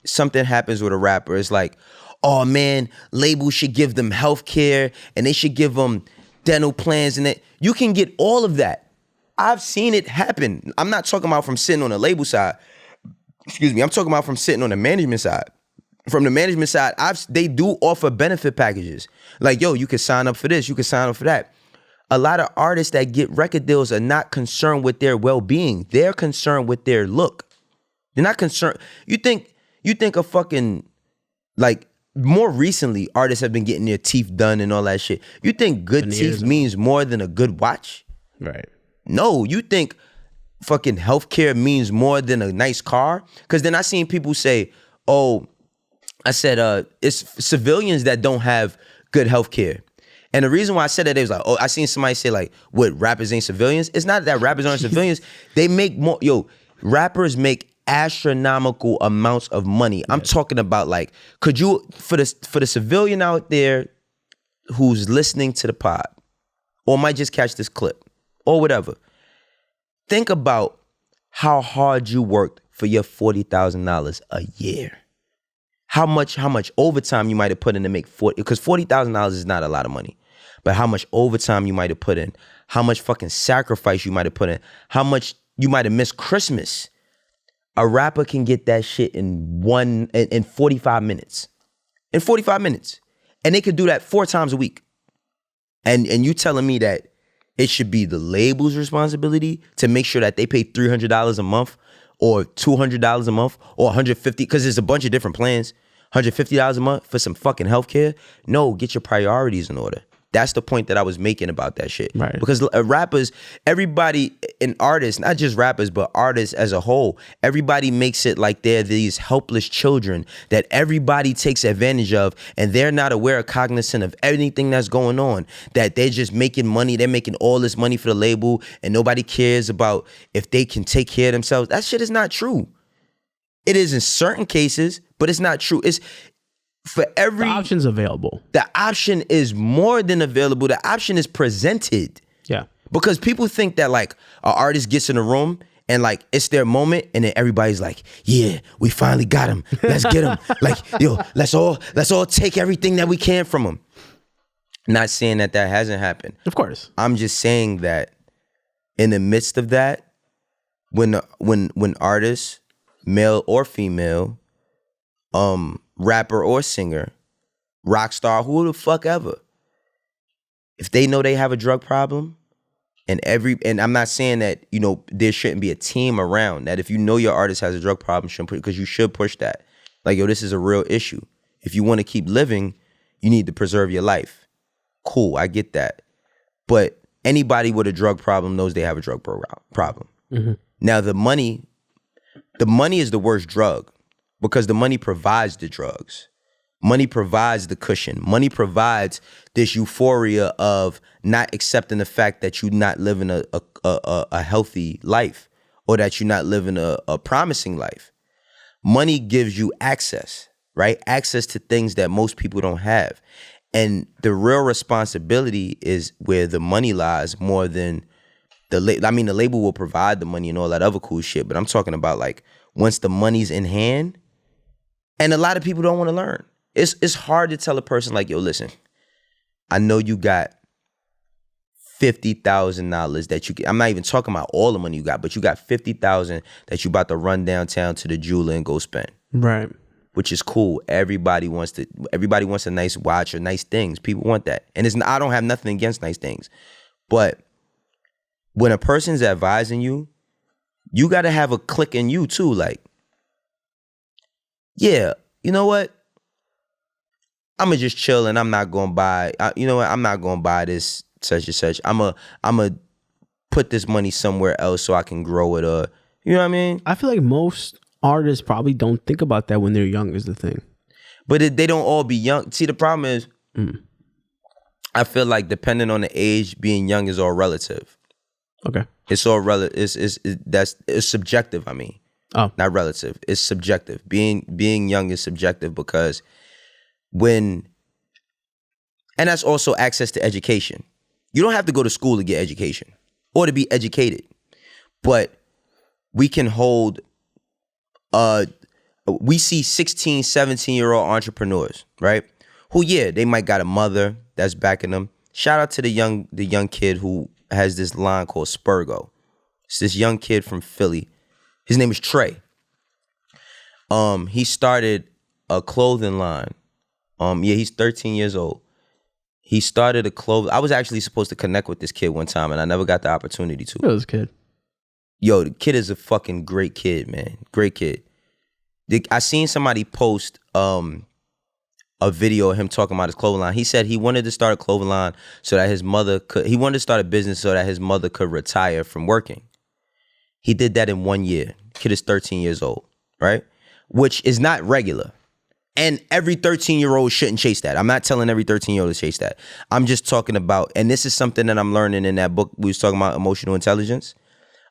Speaker 2: something happens with a rapper, it's like, oh man, labels should give them healthcare and they should give them dental plans, and that you can get all of that. I've seen it happen. I'm not talking about from sitting on the label side. Excuse me. I'm talking about from sitting on the management side. From the management side, they do offer benefit packages. Like, yo, you can sign up for this, you can sign up for that. A lot of artists that get record deals are not concerned with their well-being. They're concerned with their look. They're not concerned. You think a fucking, like, more recently, artists have been getting their teeth done and all that shit. You think good teeth means more than a good watch?
Speaker 1: Right.
Speaker 2: No, you think fucking healthcare means more than a nice car? Because then I seen people say, oh, I said, it's civilians that don't have good healthcare. And the reason why I said that, it was like, oh, I seen somebody say like, what, rappers ain't civilians? It's not that rappers aren't civilians. They make more, rappers make astronomical amounts of money. I'm talking about like, could you, for the civilian out there who's listening to the pod, or might just catch this clip, or whatever, think about how hard you worked for your $40,000 a year. How much overtime you might have put in to make because $40,000 is not a lot of money, but how much overtime you might have put in, how much fucking sacrifice you might have put in, how much you might have missed Christmas. A rapper can get that shit in 45 minutes. In 45 minutes. And they could do that 4 times a week. And you telling me that it should be the label's responsibility to make sure that they pay $300 a month or $200 a month or $150, because there's a bunch of different plans, $150 a month for some fucking healthcare? No, get your priorities in order. That's the point that I was making about that shit.
Speaker 1: Right.
Speaker 2: Because rappers, everybody, and artists, not just rappers, but artists as a whole, everybody makes it like they're these helpless children that everybody takes advantage of, and they're not aware or cognizant of anything that's going on, that they're just making money. They're making all this money for the label, and nobody cares about if they can take care of themselves. That shit is not true. It is in certain cases, but it's not true. It's for every...
Speaker 1: The option's available.
Speaker 2: The option is more than available. The option is presented.
Speaker 1: Yeah.
Speaker 2: Because people think that like an artist gets in a room and like it's their moment, and then everybody's like, yeah, we finally got him. Let's get him. Like, yo, let's all take everything that we can from him. Not saying that hasn't happened.
Speaker 1: Of course.
Speaker 2: I'm just saying that in the midst of that, when artists, male or female, rapper or singer, rock star, who the fuck ever, if they know they have a drug problem, and I'm not saying that, there shouldn't be a team around that. If you know your artist has a drug problem, because you should push that. Like, yo, this is a real issue. If you want to keep living, you need to preserve your life. Cool, I get that. But anybody with a drug problem knows they have a drug problem. Mm-hmm. Now, the money is the worst drug, because the money provides the drugs. Money provides the cushion. Money provides this euphoria of not accepting the fact that you're not living a healthy life, or that you're not living a promising life. Money gives you access, right? Access to things that most people don't have. And the real responsibility is where the money lies more than the label will provide the money and all that other cool shit. But I'm talking about like once the money's in hand, and a lot of people don't want to learn. It's hard to tell a person like, yo, listen, I know you got $50,000 that you get. I'm not even talking about all the money you got, but you got $50,000 that you about to run downtown to the jeweler and go spend.
Speaker 1: Right.
Speaker 2: Which is cool. Everybody wants a nice watch or nice things. People want that. And I don't have nothing against nice things. But when a person's advising you, you got to have a click in you too. Like, yeah, you know what? I'm going to just chill and I'm not going to buy, you know what? I'm not going to buy this such and such. I'm going to put this money somewhere else so I can grow it. Or, you know what I mean?
Speaker 1: I feel like most artists probably don't think about that when they're young is the thing.
Speaker 2: But they don't all be young. See, the problem is, I feel like depending on the age, being young is all relative.
Speaker 1: Okay.
Speaker 2: It's all relative. It's subjective. I mean, not relative. It's subjective. Being young is subjective because and that's also access to education. You don't have to go to school to get education or to be educated, but we can hold. We see 16, 17-year-old entrepreneurs, right? Who, yeah, they might got a mother that's backing them. Shout out to the young kid who has this line called Spurgo. It's this young kid from Philly. His name is Trey. He started a clothing line. He's 13 years old. He started a clothing. I was actually supposed to connect with this kid one time, and I never got the opportunity to.
Speaker 1: Who is this kid?
Speaker 2: Yo, the kid is a fucking great kid, man. Great kid. I seen somebody post a video of him talking about his clothing line. He said he wanted to start a clothing line so that his mother could, he wanted to start a business so that his mother could retire from working. He did that in 1 year. Kid is 13 years old, right? Which is not regular. And every 13-year-old shouldn't chase that. I'm not telling every 13-year-old to chase that. I'm just talking about, and this is something that I'm learning in that book we was talking about, emotional intelligence,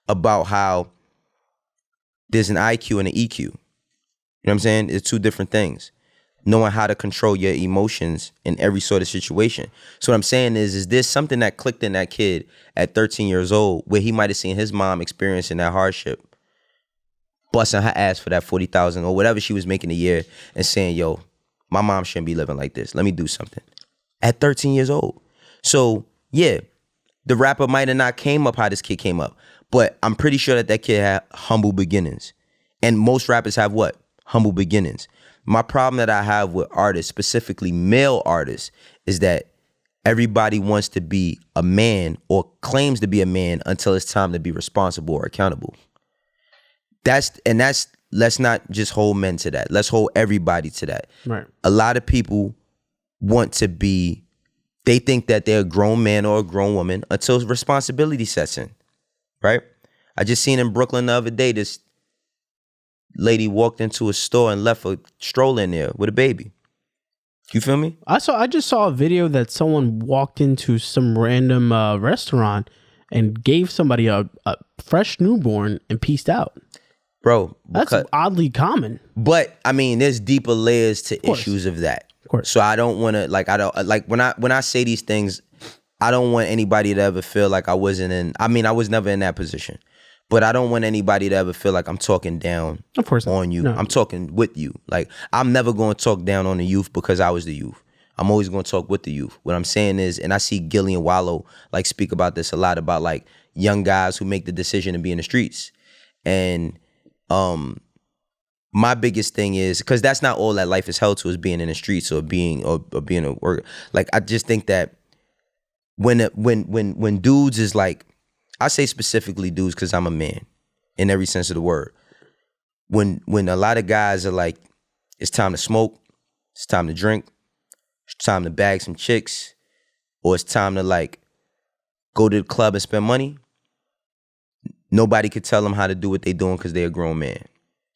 Speaker 2: about how there's an IQ and an EQ. You know what I'm saying? It's two different things. Knowing how to control your emotions in every sort of situation. So what I'm saying is there something that clicked in that kid at 13 years old where he might have seen his mom experiencing that hardship, busting her ass for that 40,000 or whatever she was making a year and saying, yo, my mom shouldn't be living like this. Let me do something. At 13 years old. So yeah, the rapper might have not came up how this kid came up, but I'm pretty sure that kid had humble beginnings. And most rappers have what? Humble beginnings. My problem that I have with artists, specifically male artists, is that everybody wants to be a man or claims to be a man until it's time to be responsible or accountable. Let's not just hold men to that. Let's hold everybody to that.
Speaker 1: Right.
Speaker 2: A lot of people they think that they're a grown man or a grown woman until responsibility sets in, right? I just seen in Brooklyn the other day, this lady walked into a store and left a stroller in there with a baby. You feel me?
Speaker 1: I just saw a video that someone walked into some random restaurant and gave somebody a fresh newborn and peaced out.
Speaker 2: Bro,
Speaker 1: that's oddly common.
Speaker 2: But I mean, there's deeper layers to issues of that.
Speaker 1: Of course.
Speaker 2: So I don't want to when I say these things, I don't want anybody to ever feel like I was never in that position. But I don't want anybody to ever feel like I'm talking down on you. No. I'm talking with you. Like, I'm never going to talk down on the youth because I was the youth. I'm always going to talk with the youth. What I'm saying is, and I see Gilly and Wallow like speak about this a lot, about like young guys who make the decision to be in the streets. And my biggest thing is, because that's not all that life is held to, is being in the streets or being a worker. Like, I just think that when dudes is like, I say specifically dudes because I'm a man in every sense of the word. When a lot of guys are like, it's time to smoke, it's time to drink, it's time to bag some chicks, or it's time to like go to the club and spend money, nobody could tell them how to do what they're doing because they're a grown man.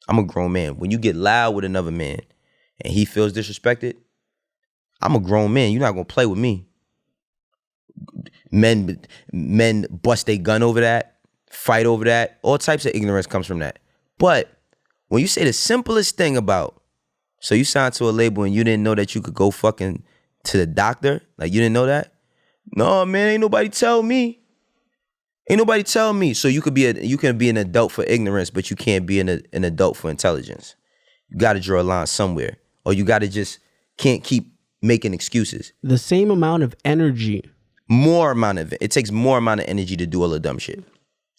Speaker 2: I'm a grown man. When you get loud with another man and he feels disrespected, I'm a grown man. You're not going to play with me. Men bust their gun over that, fight over that. All types of ignorance comes from that. But when you say the simplest thing about, so you signed to a label and you didn't know that you could go fucking to the doctor, like you didn't know that? No, man, ain't nobody tell me. Ain't nobody tell me. So you can be an adult for ignorance, but you can't be an adult for intelligence. You got to draw a line somewhere, or you got to can't keep making excuses.
Speaker 1: The same amount of energy
Speaker 2: more amount of energy to do all the dumb shit.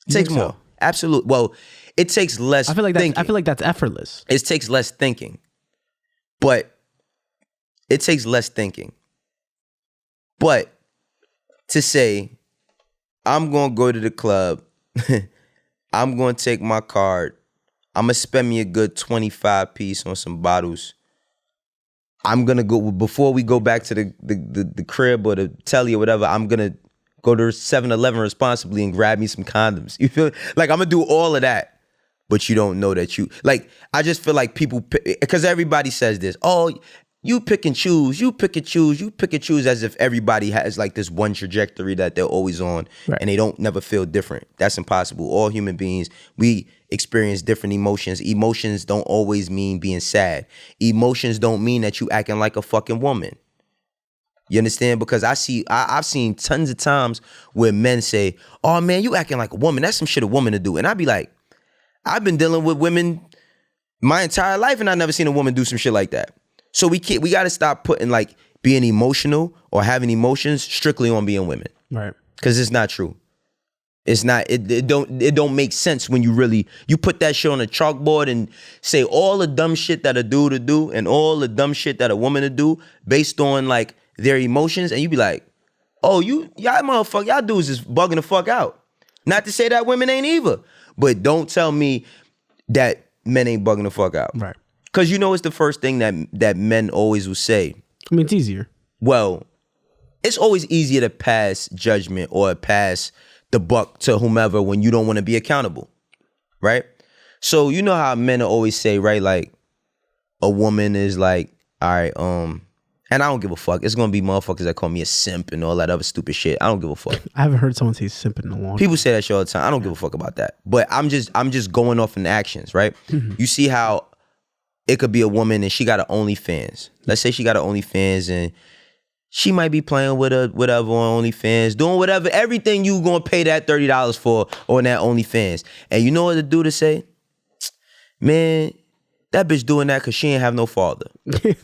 Speaker 2: It takes more. Absolutely. Well, it takes less.
Speaker 1: I feel like
Speaker 2: thinking.
Speaker 1: that's effortless.
Speaker 2: It takes less thinking, but it takes less thinking. But to say, I'm gonna go to the club, I'm gonna take my card, I'm gonna spend me a good 25 piece on some bottles. I'm gonna go before we go back to the crib or the telly or whatever. I'm gonna go to 7-Eleven responsibly and grab me some condoms. You feel like I'm gonna do all of that, but you don't know that you like. I just feel like people, because everybody says this. Oh, you pick and choose. You pick and choose. You pick and choose, as if everybody has like this one trajectory that they're always on, right, and they don't never feel different. That's impossible. All human beings, we experience different emotions. Emotions don't always mean being sad. Emotions don't mean that you acting like a fucking woman. You understand? Because I've seen tons of times where men say, "Oh man, you acting like a woman. That's some shit a woman to do." And I'd be like, I've been dealing with women my entire life, and I never seen a woman do some shit like that. So we got to stop putting like being emotional or having emotions strictly on being women,
Speaker 1: right?
Speaker 2: Because it's not true. It's not. It don't make sense when you put that shit on a chalkboard and say all the dumb shit that a dude to do and all the dumb shit that a woman to do based on like their emotions, and you be like, oh, y'all motherfucker, y'all dudes is bugging the fuck out. Not to say that women ain't either, but don't tell me that men ain't bugging the fuck out.
Speaker 1: Right.
Speaker 2: Because you know it's the first thing that men always will say.
Speaker 1: I mean, it's easier.
Speaker 2: Well, it's always easier to pass judgment or pass the buck to whomever when you don't want to be accountable, right? So you know how men always say, right, like a woman is like, all right, and I don't give a fuck. It's gonna be motherfuckers that call me a simp and all that other stupid shit. I don't give a fuck.
Speaker 1: I haven't heard someone say simp in a long time.
Speaker 2: People say that shit all the time. I don't give a fuck about that. But I'm just going off in actions, right? Mm-hmm. You see how it could be a woman and she got an OnlyFans. Let's say she got an OnlyFans and she might be playing with whatever on OnlyFans, doing whatever, everything you gonna pay that $30 for on that OnlyFans. And you know what the dude to say? Man, that bitch doing that because she ain't have no father. Look.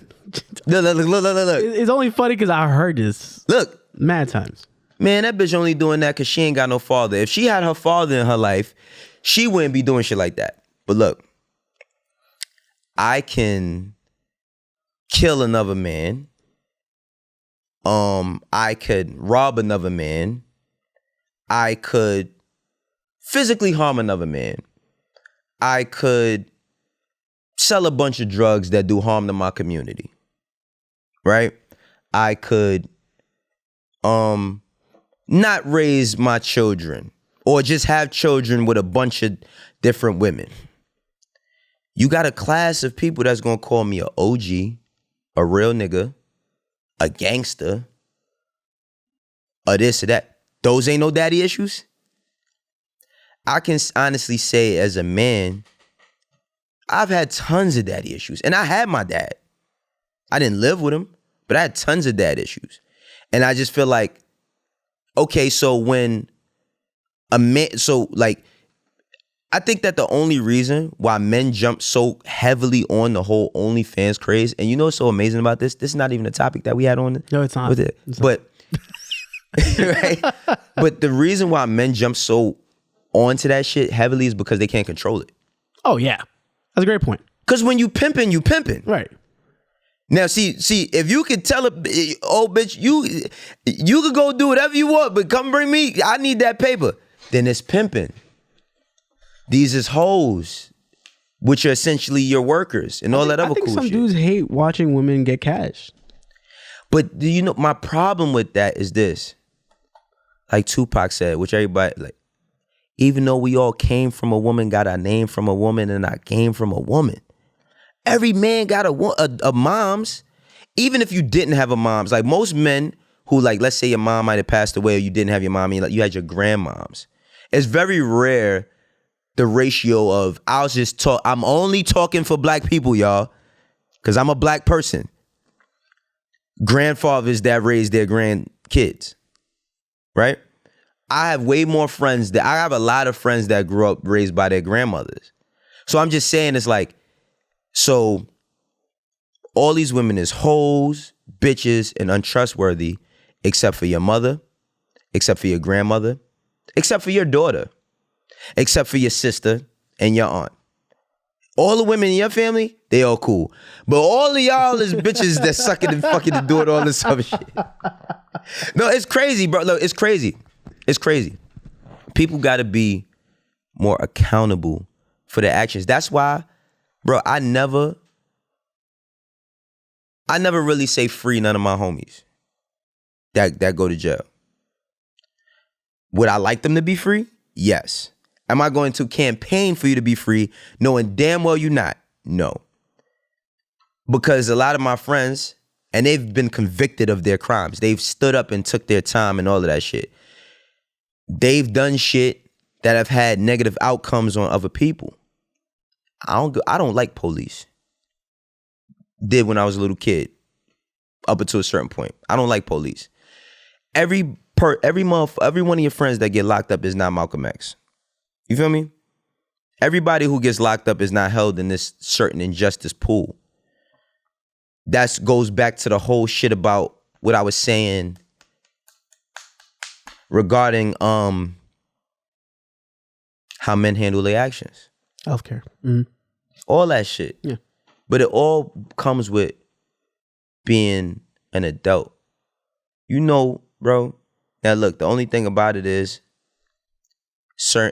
Speaker 1: It's only funny because I heard this.
Speaker 2: Look.
Speaker 1: Mad times.
Speaker 2: Man, that bitch only doing that because she ain't got no father. If she had her father in her life, she wouldn't be doing shit like that. But look, I can kill another man. I could rob another man. I could physically harm another man. I could sell a bunch of drugs that do harm to my community. Right? I could not raise my children or just have children with a bunch of different women. You got a class of people that's gonna call me a OG, a real nigga, a gangster, or this or that. Those ain't no daddy issues. I can honestly say as a man, I've had tons of daddy issues. And I had my dad. I didn't live with him, but I had tons of dad issues. And I just feel like, okay, so when a man, so like, I think that the only reason why men jump so heavily on the whole OnlyFans craze, and you know what's so amazing about this? This is not even a topic that we had on.
Speaker 1: No, it's not.
Speaker 2: With it. But right? But the reason why men jump so onto that shit heavily is because they can't control it.
Speaker 1: Oh yeah, that's a great point.
Speaker 2: Because when you pimping, you pimping.
Speaker 1: Right.
Speaker 2: Now, see, if you could tell a old bitch, you could go do whatever you want, but come bring me, I need that paper. Then it's pimping. These is hoes, which are essentially your workers and all that other cool shit. I think
Speaker 1: some dudes hate watching women get cash.
Speaker 2: But do you know, my problem with that is this. Like Tupac said, which everybody, like, even though we all came from a woman, got our name from a woman, and I came from a woman. Every man got a mom's. Even if you didn't have a mom's, like most men who, like, let's say your mom might have passed away or you didn't have your mom, you had your grandmoms. It's very rare the ratio of, I'm only talking for black people, y'all, because I'm a black person. Grandfathers that raised their grandkids, right? I have way more friends I have a lot of friends that grew up raised by their grandmothers. So I'm just saying, it's like, so all these women is hoes, bitches, and untrustworthy, except for your mother, except for your grandmother, except for your daughter, except for your sister and your aunt. All the women in your family, they all cool. But all of y'all is bitches that sucking and fucking and doing all this other shit. No, it's crazy, bro. Look, it's crazy. It's crazy. People got to be more accountable for their actions. That's why, bro, I never really say free none of my homies that go to jail. Would I like them to be free? Yes. Am I going to campaign for you to be free knowing damn well you're not? No. Because a lot of my friends, and they've been convicted of their crimes. They've stood up and took their time and all of that shit. They've done shit that have had negative outcomes on other people. I don't like police. Did when I was a little kid, up until a certain point. I don't like police. Every month, every one of your friends that get locked up is not Malcolm X. You feel me? Everybody who gets locked up is not held in this certain injustice pool. That goes back to the whole shit about what I was saying regarding how men handle their actions.
Speaker 1: Healthcare. Mm-hmm.
Speaker 2: All that shit.
Speaker 1: Yeah.
Speaker 2: But it all comes with being an adult. You know, bro. Now look, the only thing about it is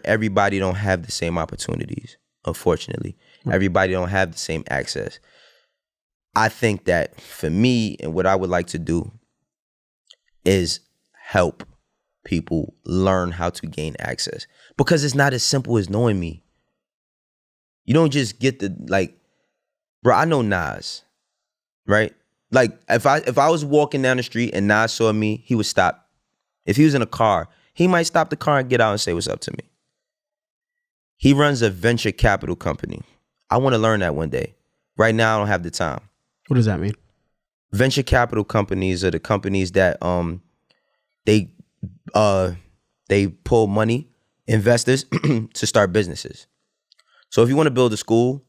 Speaker 2: everybody don't have the same opportunities, unfortunately. Right. Everybody don't have the same access. I think that for me, and what I would like to do is help people learn how to gain access. Because it's not as simple as knowing me. You don't just get the, like, bro, I know Nas, right? Like, if I was walking down the street and Nas saw me, he would stop. If he was in a car, he might stop the car and get out and say what's up to me. He runs a venture capital company. I want to learn that one day. Right now, I don't have the time.
Speaker 1: What does that mean?
Speaker 2: Venture capital companies are the companies that they pull money, investors, to start businesses. So if you want to build a school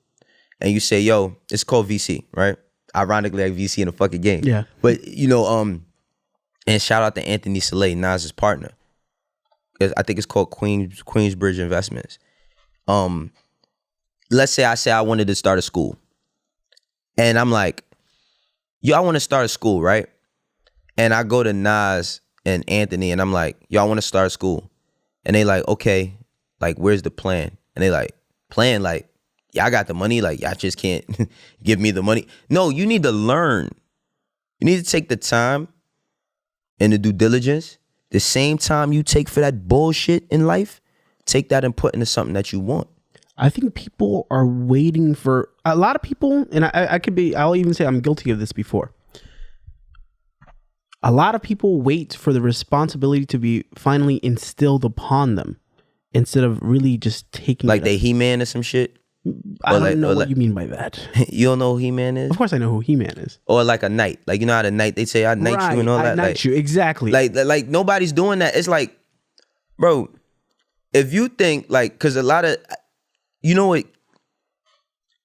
Speaker 2: and you say, yo, it's called VC, right? Ironically, like VC in a fucking game.
Speaker 1: Yeah.
Speaker 2: But, you know, and shout out to Anthony Saleh, Nas's partner. I think it's called Queensbridge Investments. Let's say I wanted to start a school. And I'm like, yo, I want to start a school, right? And I go to Nas and Anthony and I'm like, yo, I want to start a school. And they like, okay, like, where's the plan? And they like, plan, like, yeah, I got the money. Like, y'all just can't give me the money. No, you need to learn. You need to take the time and the due diligence. The same time you take for that bullshit in life, take that and put into something that you want.
Speaker 1: I think people are waiting for, a lot of people, and I'll even say I'm guilty of this before. A lot of people wait for the responsibility to be finally instilled upon them instead of really just taking
Speaker 2: like they He-Man or some shit.
Speaker 1: I don't know what you mean by that.
Speaker 2: You don't know who He-Man is?
Speaker 1: Of course I know who He-Man is.
Speaker 2: Or like a knight. Like, you know how to knight, they say I knight you and all that.
Speaker 1: I knight you, exactly.
Speaker 2: Like nobody's doing that. It's like, bro, if you think like, cause a lot of, you know what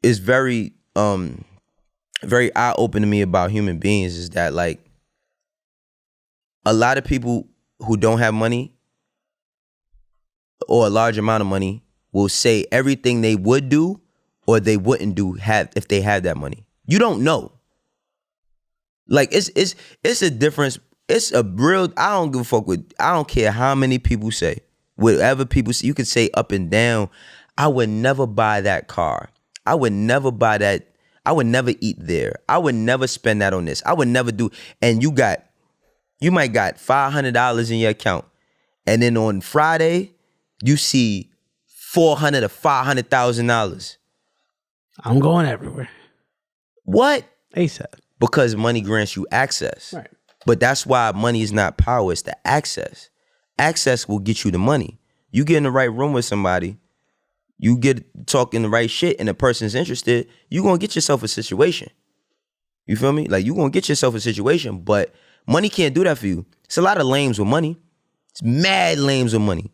Speaker 2: is very very eye-opening to me about human beings is that like a lot of people who don't have money or a large amount of money will say everything they would do or they wouldn't do if they had that money. You don't know. Like it's a difference. It's a real, I don't give a fuck with, I don't care how many people say, whatever people say, you could say up and down, I would never buy that car. I would never buy that. I would never eat there. I would never spend that on this. I would never do. And you might got $500 in your account. And then on Friday, you see $400,000 to $500,000.
Speaker 1: I'm going everywhere.
Speaker 2: What?
Speaker 1: ASAP.
Speaker 2: Because money grants you access.
Speaker 1: Right.
Speaker 2: But that's why money is not power, it's the access. Access will get you the money. You get in the right room with somebody, you get talking the right shit and the person's interested, you're going to get yourself a situation. You feel me? Like, you're going to get yourself a situation, but money can't do that for you. It's a lot of lames with money. It's mad lames with money.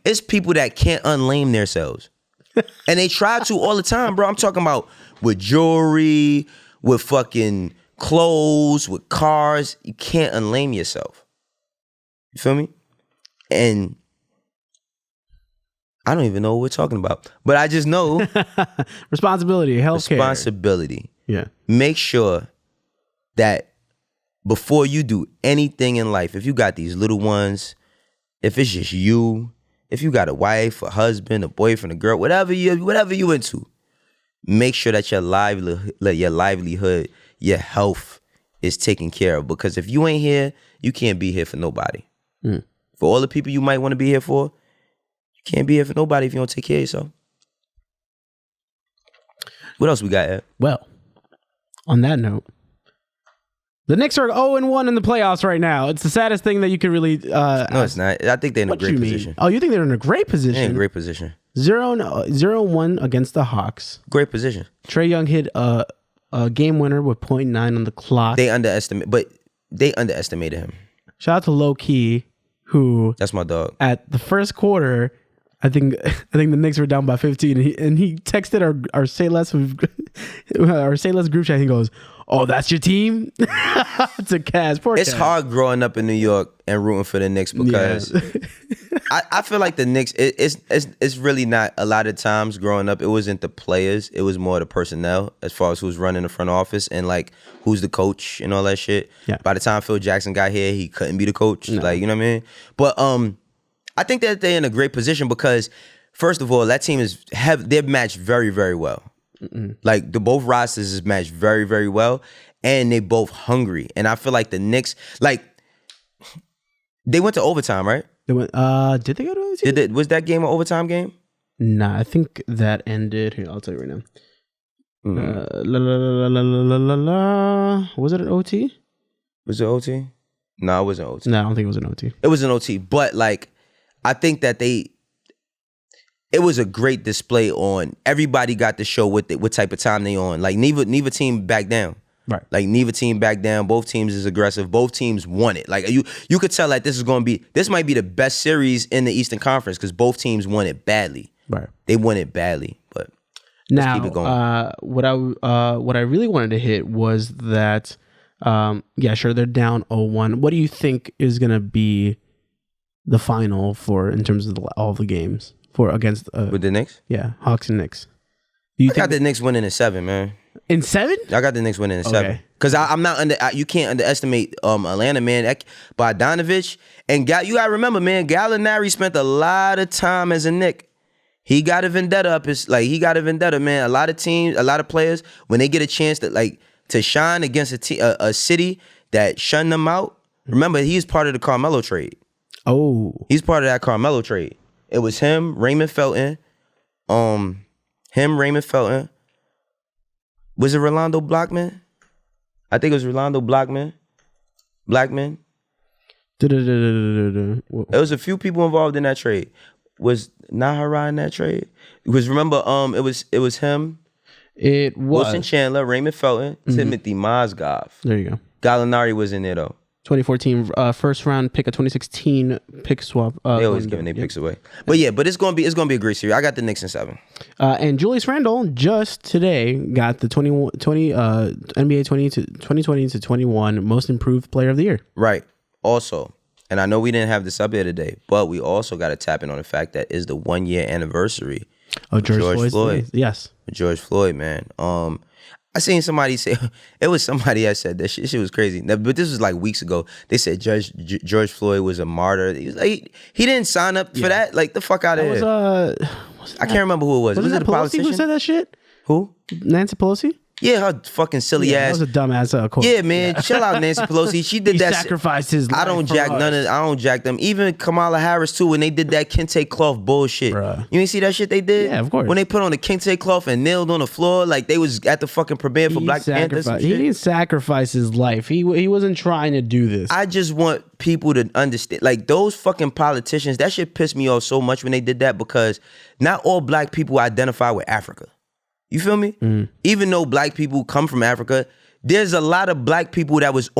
Speaker 2: It's people that can't unlame themselves. And they try to all the time, bro. I'm talking about with jewelry, with fucking clothes, with cars. You can't unlame yourself. You feel me? And I don't even know what we're talking about. But I just know
Speaker 1: responsibility, healthcare.
Speaker 2: Responsibility.
Speaker 1: Yeah.
Speaker 2: Make sure that before you do anything in life, if you got these little ones, if it's just you, if you got a wife, a husband, a boyfriend, a girl, whatever you into, make sure that your livelihood, your health is taken care of. Because if you ain't here, you can't be here for nobody. For all the people you might want to be here for, you can't be here for nobody if you don't take care of yourself. What else we got, Ed?
Speaker 1: Well, on that note, the Knicks are 0-1 in the playoffs right now. It's the saddest thing that you could really...
Speaker 2: no, it's not. I think they're in a great position.
Speaker 1: Oh, you think they're in a great position?
Speaker 2: They're in a great position.
Speaker 1: 0-1 against the Hawks.
Speaker 2: Great position.
Speaker 1: Trae Young hit a game winner with 0.9 on the clock.
Speaker 2: They underestimated him. Shout
Speaker 1: out to Low Key, who...
Speaker 2: That's my dog.
Speaker 1: At the first quarter... I think the Knicks were down by 15, and he texted our Say Less group chat. He goes, "Oh, that's your team." It's a Cavs. Poor
Speaker 2: It's
Speaker 1: Cavs.
Speaker 2: hard growing up in New York and rooting for the Knicks because I feel like the Knicks. It's really not a lot of times growing up. It wasn't the players. It was more the personnel as far as who's running the front office and like who's the coach and all that shit.
Speaker 1: Yeah.
Speaker 2: By the time Phil Jackson got here, he couldn't be the coach. No. Like, you know what I mean? But I think that they're in a great position because, first of all, that team they're matched very, very well. Like both rosters is matched very, very well, and they both hungry. And I feel like the Knicks, like, they went to overtime, right?
Speaker 1: They went. Did they go to overtime?
Speaker 2: Was that game an overtime game?
Speaker 1: Nah, I think that ended. Here, I'll tell you right now. Was it an OT?
Speaker 2: Was it OT? No, it wasn't OT.
Speaker 1: No, I don't think it was an OT.
Speaker 2: It was an OT, but like, I think that it was a great display on. Everybody got to show what type of time they on. Like neither team backed down.
Speaker 1: Right.
Speaker 2: Like neither team backed down. Both teams is aggressive. Both teams won it. Like you could tell like this might be the best series in the Eastern Conference because both teams won it badly.
Speaker 1: Right.
Speaker 2: They won it badly, but
Speaker 1: now
Speaker 2: let's keep it going.
Speaker 1: What I really wanted to hit was that yeah, sure, they're down 0-1. What do you think is gonna be the final in terms of all the games against
Speaker 2: with the Knicks?
Speaker 1: Yeah, Hawks and Knicks.
Speaker 2: I got the Knicks winning in 7, man.
Speaker 1: In 7?
Speaker 2: I got the Knicks winning in 7 because I'm not you can't underestimate Atlanta, man. Bogdanovich and you gotta remember, man. Gallinari spent a lot of time as a Knick. He got a vendetta man. A lot of teams, a lot of players, when they get a chance to shine against a city that shunned them out. Remember, he's part of the Carmelo trade.
Speaker 1: Oh.
Speaker 2: He's part of that Carmelo trade. It was him, Raymond Felton. Raymond Felton. Was it Rolando Blackman? I think it was Rolando Blackman. Blackman. There was a few people involved in that trade. Was Nahara in that trade? Remember, it was him.
Speaker 1: It was
Speaker 2: Wilson Chandler, Raymond Felton, Timothy Mozgov.
Speaker 1: There you go.
Speaker 2: Gallinari was in there though.
Speaker 1: 2014 first round pick, a 2016 pick swap.
Speaker 2: They always giving their picks away. But yeah, but it's gonna be a great series. I got the Knicks in 7.
Speaker 1: And Julius Randle just today got the NBA 2020 to 21 most improved player of the year.
Speaker 2: Right. Also, and I know we didn't have this up here today, but we also got to tap in on the fact that it's the 1 year anniversary
Speaker 1: of George Floyd. Yes.
Speaker 2: George Floyd, man. I seen somebody say, it was somebody that said that shit was crazy. But this was like weeks ago. They said George Floyd was a martyr. He was like, he didn't sign up for that. Like, the fuck out of here. I can't remember who it was.
Speaker 1: Was
Speaker 2: it
Speaker 1: it
Speaker 2: a
Speaker 1: Pelosi
Speaker 2: politician
Speaker 1: who said that shit?
Speaker 2: Who?
Speaker 1: Nancy Pelosi?
Speaker 2: Yeah, her fucking silly ass.
Speaker 1: That was a dumbass quote.
Speaker 2: Yeah, man. Chill out, Nancy Pelosi. She did that.
Speaker 1: Sacrificed his life.
Speaker 2: I don't jack them. Even Kamala Harris too. When they did that kente cloth bullshit,
Speaker 1: bruh.
Speaker 2: You ain't see that shit they did?
Speaker 1: Yeah, of course.
Speaker 2: When they put on the kente cloth and kneeled on the floor like they was at the fucking premiere for Black Panthers.
Speaker 1: He didn't sacrifice his life. He wasn't trying to do this.
Speaker 2: I just want people to understand, like those fucking politicians. That shit pissed me off so much when they did that because not all black people identify with Africa. You feel me? Even though black people come from Africa, there's a lot of black people that was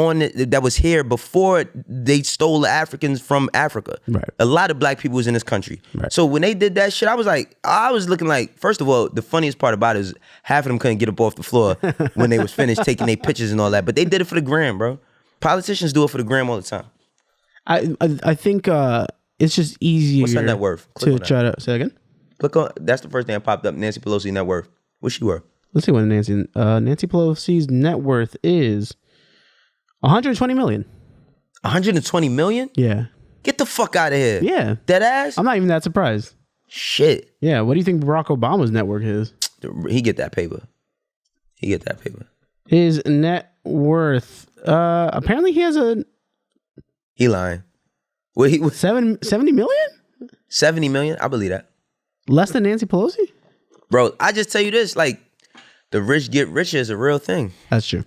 Speaker 2: here before they stole the Africans from Africa.
Speaker 1: Right.
Speaker 2: A lot of black people was in this country.
Speaker 1: Right.
Speaker 2: So when they did that shit, I was looking like, first of all, the funniest part about it is half of them couldn't get up off the floor when they was finished taking their pictures and all that. But they did it for the gram, bro. Politicians do it for the gram all the time.
Speaker 1: I think it's just easier.
Speaker 2: What's her net worth? Click
Speaker 1: to try to say again.
Speaker 2: Click on. That's the first thing that popped up. Nancy Pelosi net worth. What's she worth?
Speaker 1: Let's see what Nancy Pelosi's net worth is. 120 million.
Speaker 2: 120 million?
Speaker 1: Yeah.
Speaker 2: Get the fuck out of here.
Speaker 1: Yeah.
Speaker 2: Dead ass?
Speaker 1: I'm not even that surprised.
Speaker 2: Shit.
Speaker 1: Yeah. What do you think Barack Obama's net worth is?
Speaker 2: He get that paper.
Speaker 1: His net worth. Apparently he has a.
Speaker 2: He lying. Well, he was
Speaker 1: 70 million?
Speaker 2: 70 million? I believe that.
Speaker 1: Less than Nancy Pelosi?
Speaker 2: Bro, I just tell you this, like, the rich get richer is a real thing.
Speaker 1: That's true.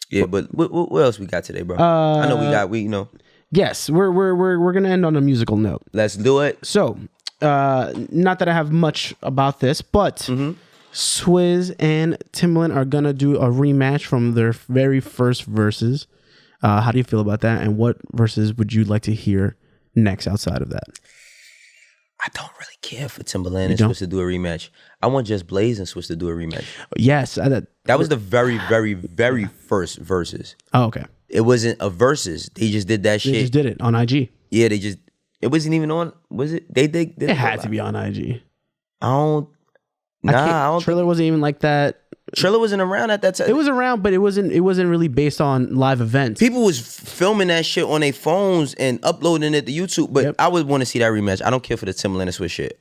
Speaker 2: Yeah, but what else we got today, bro? I know we
Speaker 1: Yes, we're gonna end on a musical note.
Speaker 2: Let's do it.
Speaker 1: So, not that I have much about this, but Swizz and Timbaland are gonna do a rematch from their very first verses. How do you feel about that? And what verses would you like to hear next outside of that?
Speaker 2: I don't really care for Timbaland and Swizz to do a rematch. I want Just Blaze and Swizz to do a rematch.
Speaker 1: Yes.
Speaker 2: That was the very, very, very first verses.
Speaker 1: Oh, okay.
Speaker 2: It wasn't a verses. They just did that shit.
Speaker 1: They just did it on IG.
Speaker 2: Yeah, it wasn't even on, was it? They did
Speaker 1: it had to be on IG.
Speaker 2: I don't
Speaker 1: Triller wasn't even like that.
Speaker 2: Triller wasn't around at that time.
Speaker 1: It was around, but it wasn't really based on live events.
Speaker 2: People was filming that shit on their phones and uploading it to YouTube. But I would want to see that rematch. I don't care for the Timbaland and Swizz shit.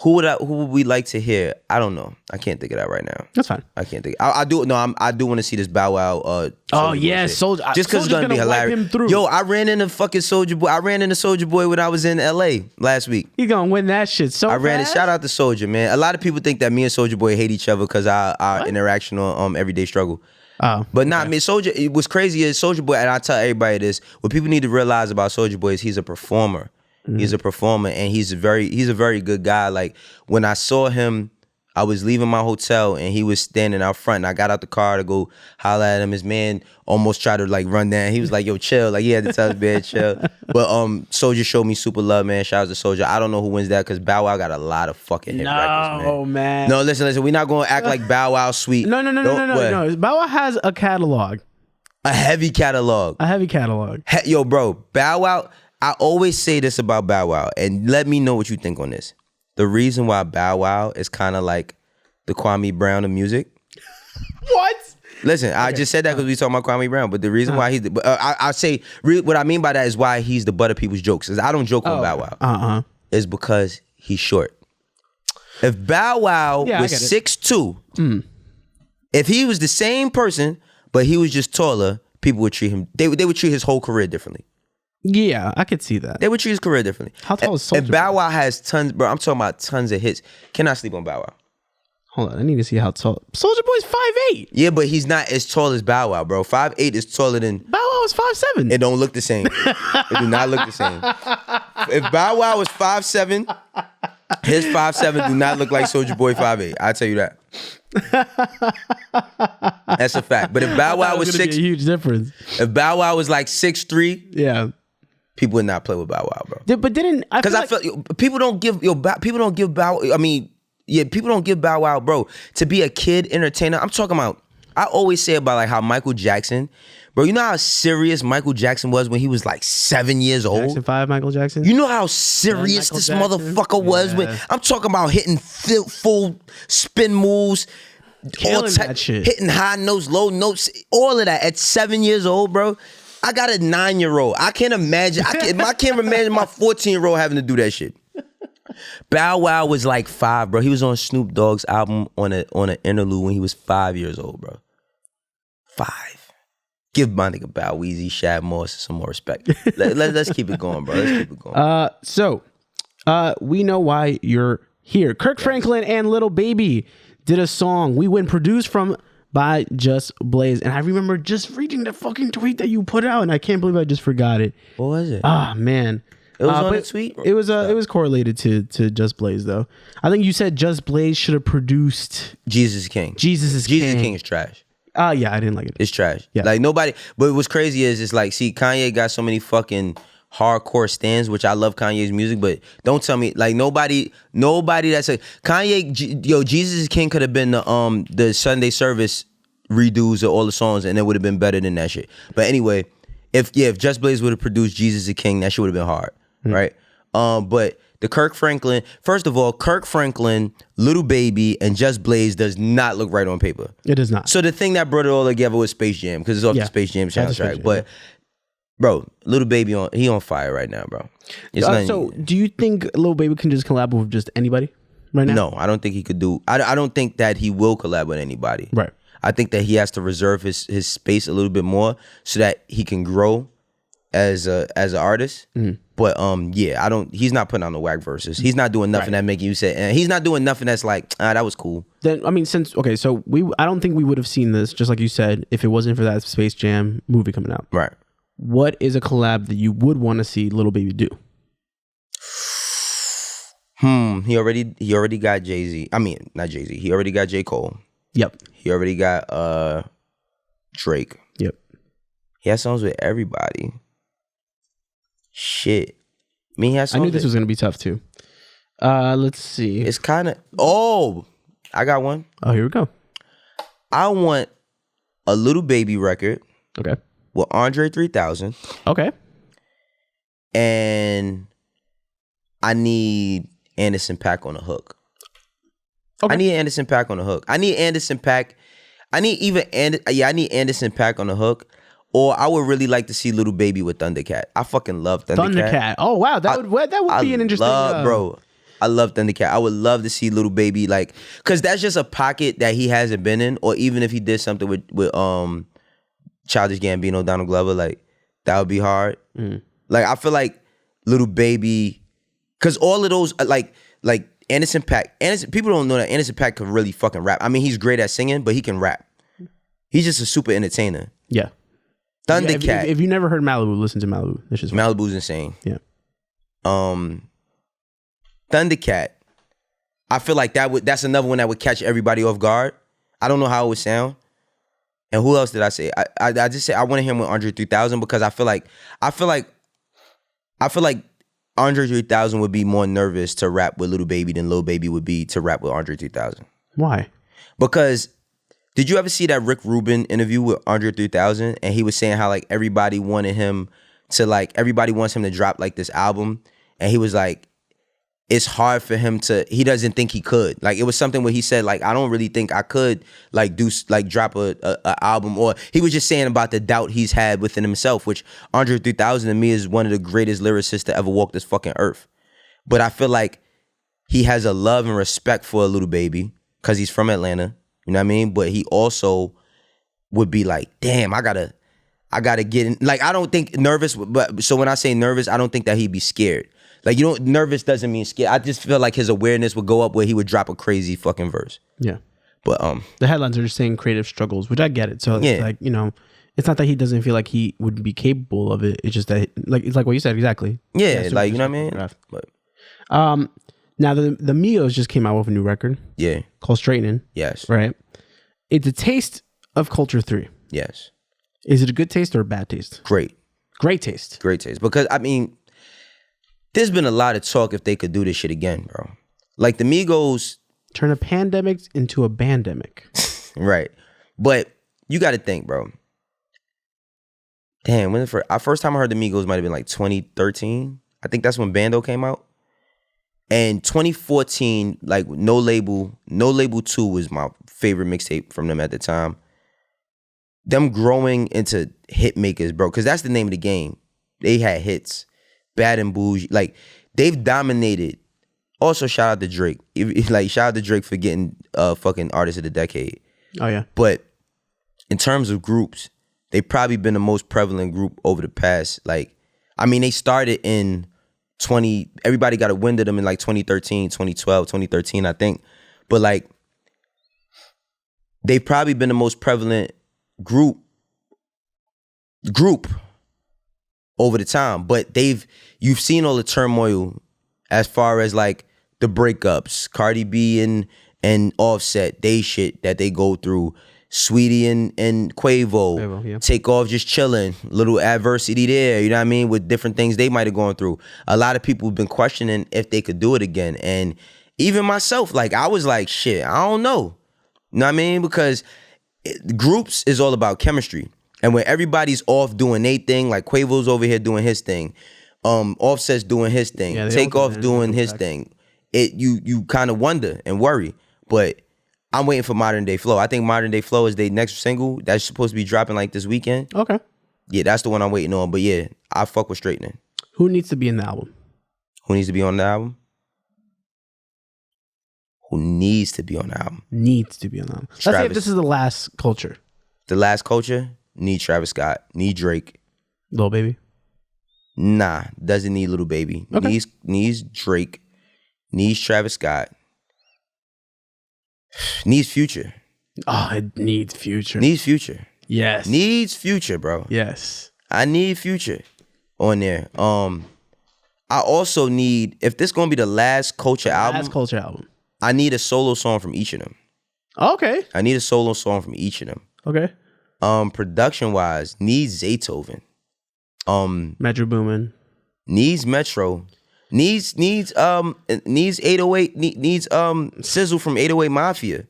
Speaker 2: Who would we like to hear? I don't know. I can't think of that right now.
Speaker 1: That's fine.
Speaker 2: I can't think. I do want to see this Bow Wow.
Speaker 1: Soulja.
Speaker 2: Just because it's gonna be hilarious. Yo, I ran into fucking Soulja Boy. I ran into Soulja Boy when I was in LA last week.
Speaker 1: He gonna win that shit.
Speaker 2: Shout out to Soulja, man. A lot of people think that me and Soulja Boy hate each other because our interaction on Everyday Struggle.
Speaker 1: Oh,
Speaker 2: but not me. Soulja. It was crazy as Soulja Boy, and I tell everybody this. What people need to realize about Soulja Boy is he's a performer. He's a performer, and he's a very good guy. Like, when I saw him, I was leaving my hotel and he was standing out front, and I got out the car to go holler at him. His man almost tried to like run down. He was like, yo, chill. Like, he had to tell his man, chill. But Soulja showed me super love, man. Shout out to Soulja. I don't know who wins that because Bow Wow got a lot of fucking hit records, man. No, listen. We're not going to act like Bow Wow sweet.
Speaker 1: No. Bow Wow has a catalog.
Speaker 2: A heavy catalog. Yo, bro, Bow Wow... I always say this about Bow Wow, and let me know what you think on this. The reason why Bow Wow is kind of like the Kwame Brown of music.
Speaker 1: What?
Speaker 2: Listen, I just said that because we talking about Kwame Brown, but the reason why he's I say what I mean by that is why he's the butt of people's jokes. Is I don't joke on Bow Wow. Is because he's short. If Bow Wow was 6'2", if he was the same person but he was just taller, people would treat him. They would treat his whole career differently.
Speaker 1: Yeah, I could see that.
Speaker 2: They would treat his career differently.
Speaker 1: How tall is Soulja?
Speaker 2: If Bow Wow has tons, bro, I'm talking about tons of hits. Cannot sleep on Bow Wow.
Speaker 1: Hold on, I need to see how tall. Soulja Boy's 5'8".
Speaker 2: Yeah, but he's not as tall as Bow Wow, bro. 5'8" is taller than...
Speaker 1: Bow Wow is 5'7".
Speaker 2: It don't look the same. It do not look the same. If Bow Wow was 5'7", his 5'7" do not look like Soulja Boy 5'8". I'll tell you that. That's a fact. But if Bow Wow was 6...
Speaker 1: a huge difference.
Speaker 2: If Bow Wow was like 6'3",
Speaker 1: yeah,
Speaker 2: people would not play with Bow Wow, bro.
Speaker 1: But didn't I?
Speaker 2: Because I feel people don't give Bow. I mean, people don't give Bow Wow, bro. To be a kid entertainer, I'm talking about. I always say about like how Michael Jackson, bro. You know how serious Michael Jackson was when he was like 7 years old.
Speaker 1: Jackson 5, Michael Jackson.
Speaker 2: You know how serious this motherfucker was when I'm talking about hitting full spin moves,
Speaker 1: that shit,
Speaker 2: hitting high notes, low notes, all of that at 7 years old, bro. I got a 9-year-old. I can't imagine. I can't imagine my 14-year-old having to do that shit. Bow Wow was like 5, bro. He was on Snoop Dogg's album on an interlude when he was 5 years old, bro. 5. Give my nigga Bow Weezy, Shad Moss some more respect. Let's keep it going, bro. Let's keep it going.
Speaker 1: So we know why you're here. Kirk Franklin and Lil Baby did a song, We Win, produced by Just Blaze. And I remember just reading the fucking tweet that you put out, and I can't believe I just forgot it.
Speaker 2: What was it?
Speaker 1: Ah, man.
Speaker 2: It was on a tweet?
Speaker 1: It was correlated to Just Blaze, though. I think you said Just Blaze should have produced
Speaker 2: Jesus is King.
Speaker 1: Jesus is King
Speaker 2: is trash.
Speaker 1: Yeah, I didn't like it.
Speaker 2: It's trash.
Speaker 1: Yeah.
Speaker 2: Like nobody, but what's crazy is it's like, see, Kanye got so many fucking hardcore stands, which I love Kanye's music, but don't tell me like nobody that's a Kanye. Jesus is King could have been the Sunday service redos of all the songs, and it would have been better than that shit. But anyway, If Just Blaze would have produced Jesus the King, that shit would have been hard, right? But the Kirk Franklin, first of all, Kirk Franklin, Lil Baby, and Just Blaze does not look right on paper.
Speaker 1: It does not.
Speaker 2: So the thing that brought it all together was Space Jam, because it's off the Space Jam soundtrack. But bro, Lil Baby he on fire right now, bro.
Speaker 1: So do you think Lil Baby can just collab with just anybody right now?
Speaker 2: No, I don't think he could do. I don't think that he will collab with anybody.
Speaker 1: Right.
Speaker 2: I think that he has to reserve his space a little bit more so that he can grow as an artist. But he's not putting on the whack verses. He's not doing nothing that make you say, and he's not doing nothing that's like, that was cool.
Speaker 1: Then I mean, so I don't think we would have seen this, just like you said, if it wasn't for that Space Jam movie coming out.
Speaker 2: Right.
Speaker 1: What is a collab that you would want to see Lil Baby do?
Speaker 2: He already got Jay-Z. I mean, not Jay-Z. He already got J. Cole.
Speaker 1: Yep.
Speaker 2: He already got Drake.
Speaker 1: Yep.
Speaker 2: He has songs with everybody. Shit. I mean, he has songs.
Speaker 1: I knew this was gonna be tough too. Let's see.
Speaker 2: It's kind of. I got one.
Speaker 1: Oh, here we go.
Speaker 2: I want a Lil Baby record.
Speaker 1: Okay.
Speaker 2: With Andre 3000.
Speaker 1: Okay.
Speaker 2: And I need Anderson .Paak on the hook.
Speaker 1: Okay.
Speaker 2: I need Anderson .Paak on the hook. I need Anderson .Paak. I need Anderson .Paak on the hook. Or I would really like to see Lil Baby with Thundercat. I fucking love Thundercat.
Speaker 1: Thundercat. Oh wow, that would be an interesting.
Speaker 2: Bro, I love Thundercat. I would love to see Lil Baby cause that's just a pocket that he hasn't been in. Or even if he did something with Childish Gambino, Donald Glover, that would be hard. I feel like Lil Baby, cause all of those like Anderson .Paak. People don't know that Anderson .Paak can really fucking rap. I mean, he's great at singing, but he can rap. He's just a super entertainer.
Speaker 1: Yeah.
Speaker 2: Thundercat.
Speaker 1: Yeah, if you never heard Malibu, listen to Malibu. This is
Speaker 2: Malibu's insane.
Speaker 1: Yeah.
Speaker 2: Thundercat. I feel like that's another one that would catch everybody off guard. I don't know how it would sound. And who else did I say? I just said I want to hear him with Andre 3000 because I feel like Andre 3000 would be more nervous to rap with Lil Baby than Lil Baby would be to rap with Andre 3000.
Speaker 1: Why?
Speaker 2: Because did you ever see that Rick Rubin interview with Andre 3000? And he was saying how everybody wanted him to everybody wants him to drop this album, and he was like, it's hard for him to. He doesn't think he could. It was something where he said I don't really think I could drop a album, or he was just saying about the doubt he's had within himself, which Andre 3000 to me is one of the greatest lyricists to ever walk this fucking earth. But I feel like he has a love and respect for a Lil Baby because he's from Atlanta. You know what I mean? But he also would be like, damn, I gotta get in. I don't think nervous, but so when I say nervous, I don't think that he'd be scared. Nervous doesn't mean scared. I just feel like his awareness would go up where he would drop a crazy fucking verse.
Speaker 1: Yeah.
Speaker 2: But
Speaker 1: the headlines are just saying creative struggles, which I get it. So it's it's not that he doesn't feel like he would be capable of it. It's just that it's like what you said exactly.
Speaker 2: Yeah, you know what I mean? But
Speaker 1: now the Migos just came out with a new record.
Speaker 2: Yeah.
Speaker 1: Called Straightening.
Speaker 2: Yes.
Speaker 1: Right? It's a taste of Culture 3.
Speaker 2: Yes.
Speaker 1: Is it a good taste or a bad taste?
Speaker 2: Great.
Speaker 1: Great taste.
Speaker 2: Great taste. Because, I mean, there's been a lot of talk if they could do this shit again, bro. The Migos...
Speaker 1: Turn a pandemic into a bandemic.
Speaker 2: Right. But you got to think, bro. Damn, when first time I heard the Migos might have been 2013. I think that's when Bando came out. And 2014, No Label 2 was my favorite mixtape from them at the time. Them growing into hit makers, bro, because that's the name of the game. They had hits, Bad and Bougie. They've dominated. Also, shout out to Drake. Shout out to Drake for getting fucking Artist of the Decade.
Speaker 1: Oh, yeah.
Speaker 2: But in terms of groups, they've probably been the most prevalent group over the past, they started in everybody got a wind of them in 2013, 2012, 2013, I think. But they've probably been the most prevalent group over the time. But you've seen all the turmoil as far as the breakups, Cardi B and Offset, they shit that they go through. Sweetie and Quavo,
Speaker 1: yeah.
Speaker 2: Take Off just chilling, little adversity there, you know what I mean, with different things they might have gone through. A lot of people have been questioning if they could do it again. And even myself, I was like, shit, I don't know. You know what I mean? Because groups is all about chemistry. And when everybody's off doing their thing, like Quavo's over here doing his thing, Offset's doing his thing, Takeoff doing his thing, you kind of wonder and worry. But I'm waiting for Modern Day Flow. I think Modern Day Flow is their next single that's supposed to be dropping like this weekend.
Speaker 1: Okay.
Speaker 2: Yeah, that's the one I'm waiting on. But yeah, I fuck with Straightening.
Speaker 1: Who needs to be in the album?
Speaker 2: Who needs to be on the album? Who needs to be on the album?
Speaker 1: Needs to be on the album. Let's say if this is the last Culture.
Speaker 2: The last Culture? Need Travis Scott. Need Drake.
Speaker 1: Lil Baby?
Speaker 2: Nah, doesn't need Little Baby.
Speaker 1: Okay.
Speaker 2: Needs Drake. Needs Travis Scott. Needs Future.
Speaker 1: Oh, it needs Future.
Speaker 2: Needs Future.
Speaker 1: Yes.
Speaker 2: Needs Future, bro.
Speaker 1: Yes.
Speaker 2: I need Future on there. I also need, if this gonna be the last Culture album.
Speaker 1: Last Culture album.
Speaker 2: I need a solo song from each of them.
Speaker 1: Okay.
Speaker 2: I need a solo song from each of them.
Speaker 1: Okay.
Speaker 2: Production wise, needs Zaytoven.
Speaker 1: Metro Boomin.
Speaker 2: Needs Metro. Needs 808. Needs Sizzle from 808 Mafia.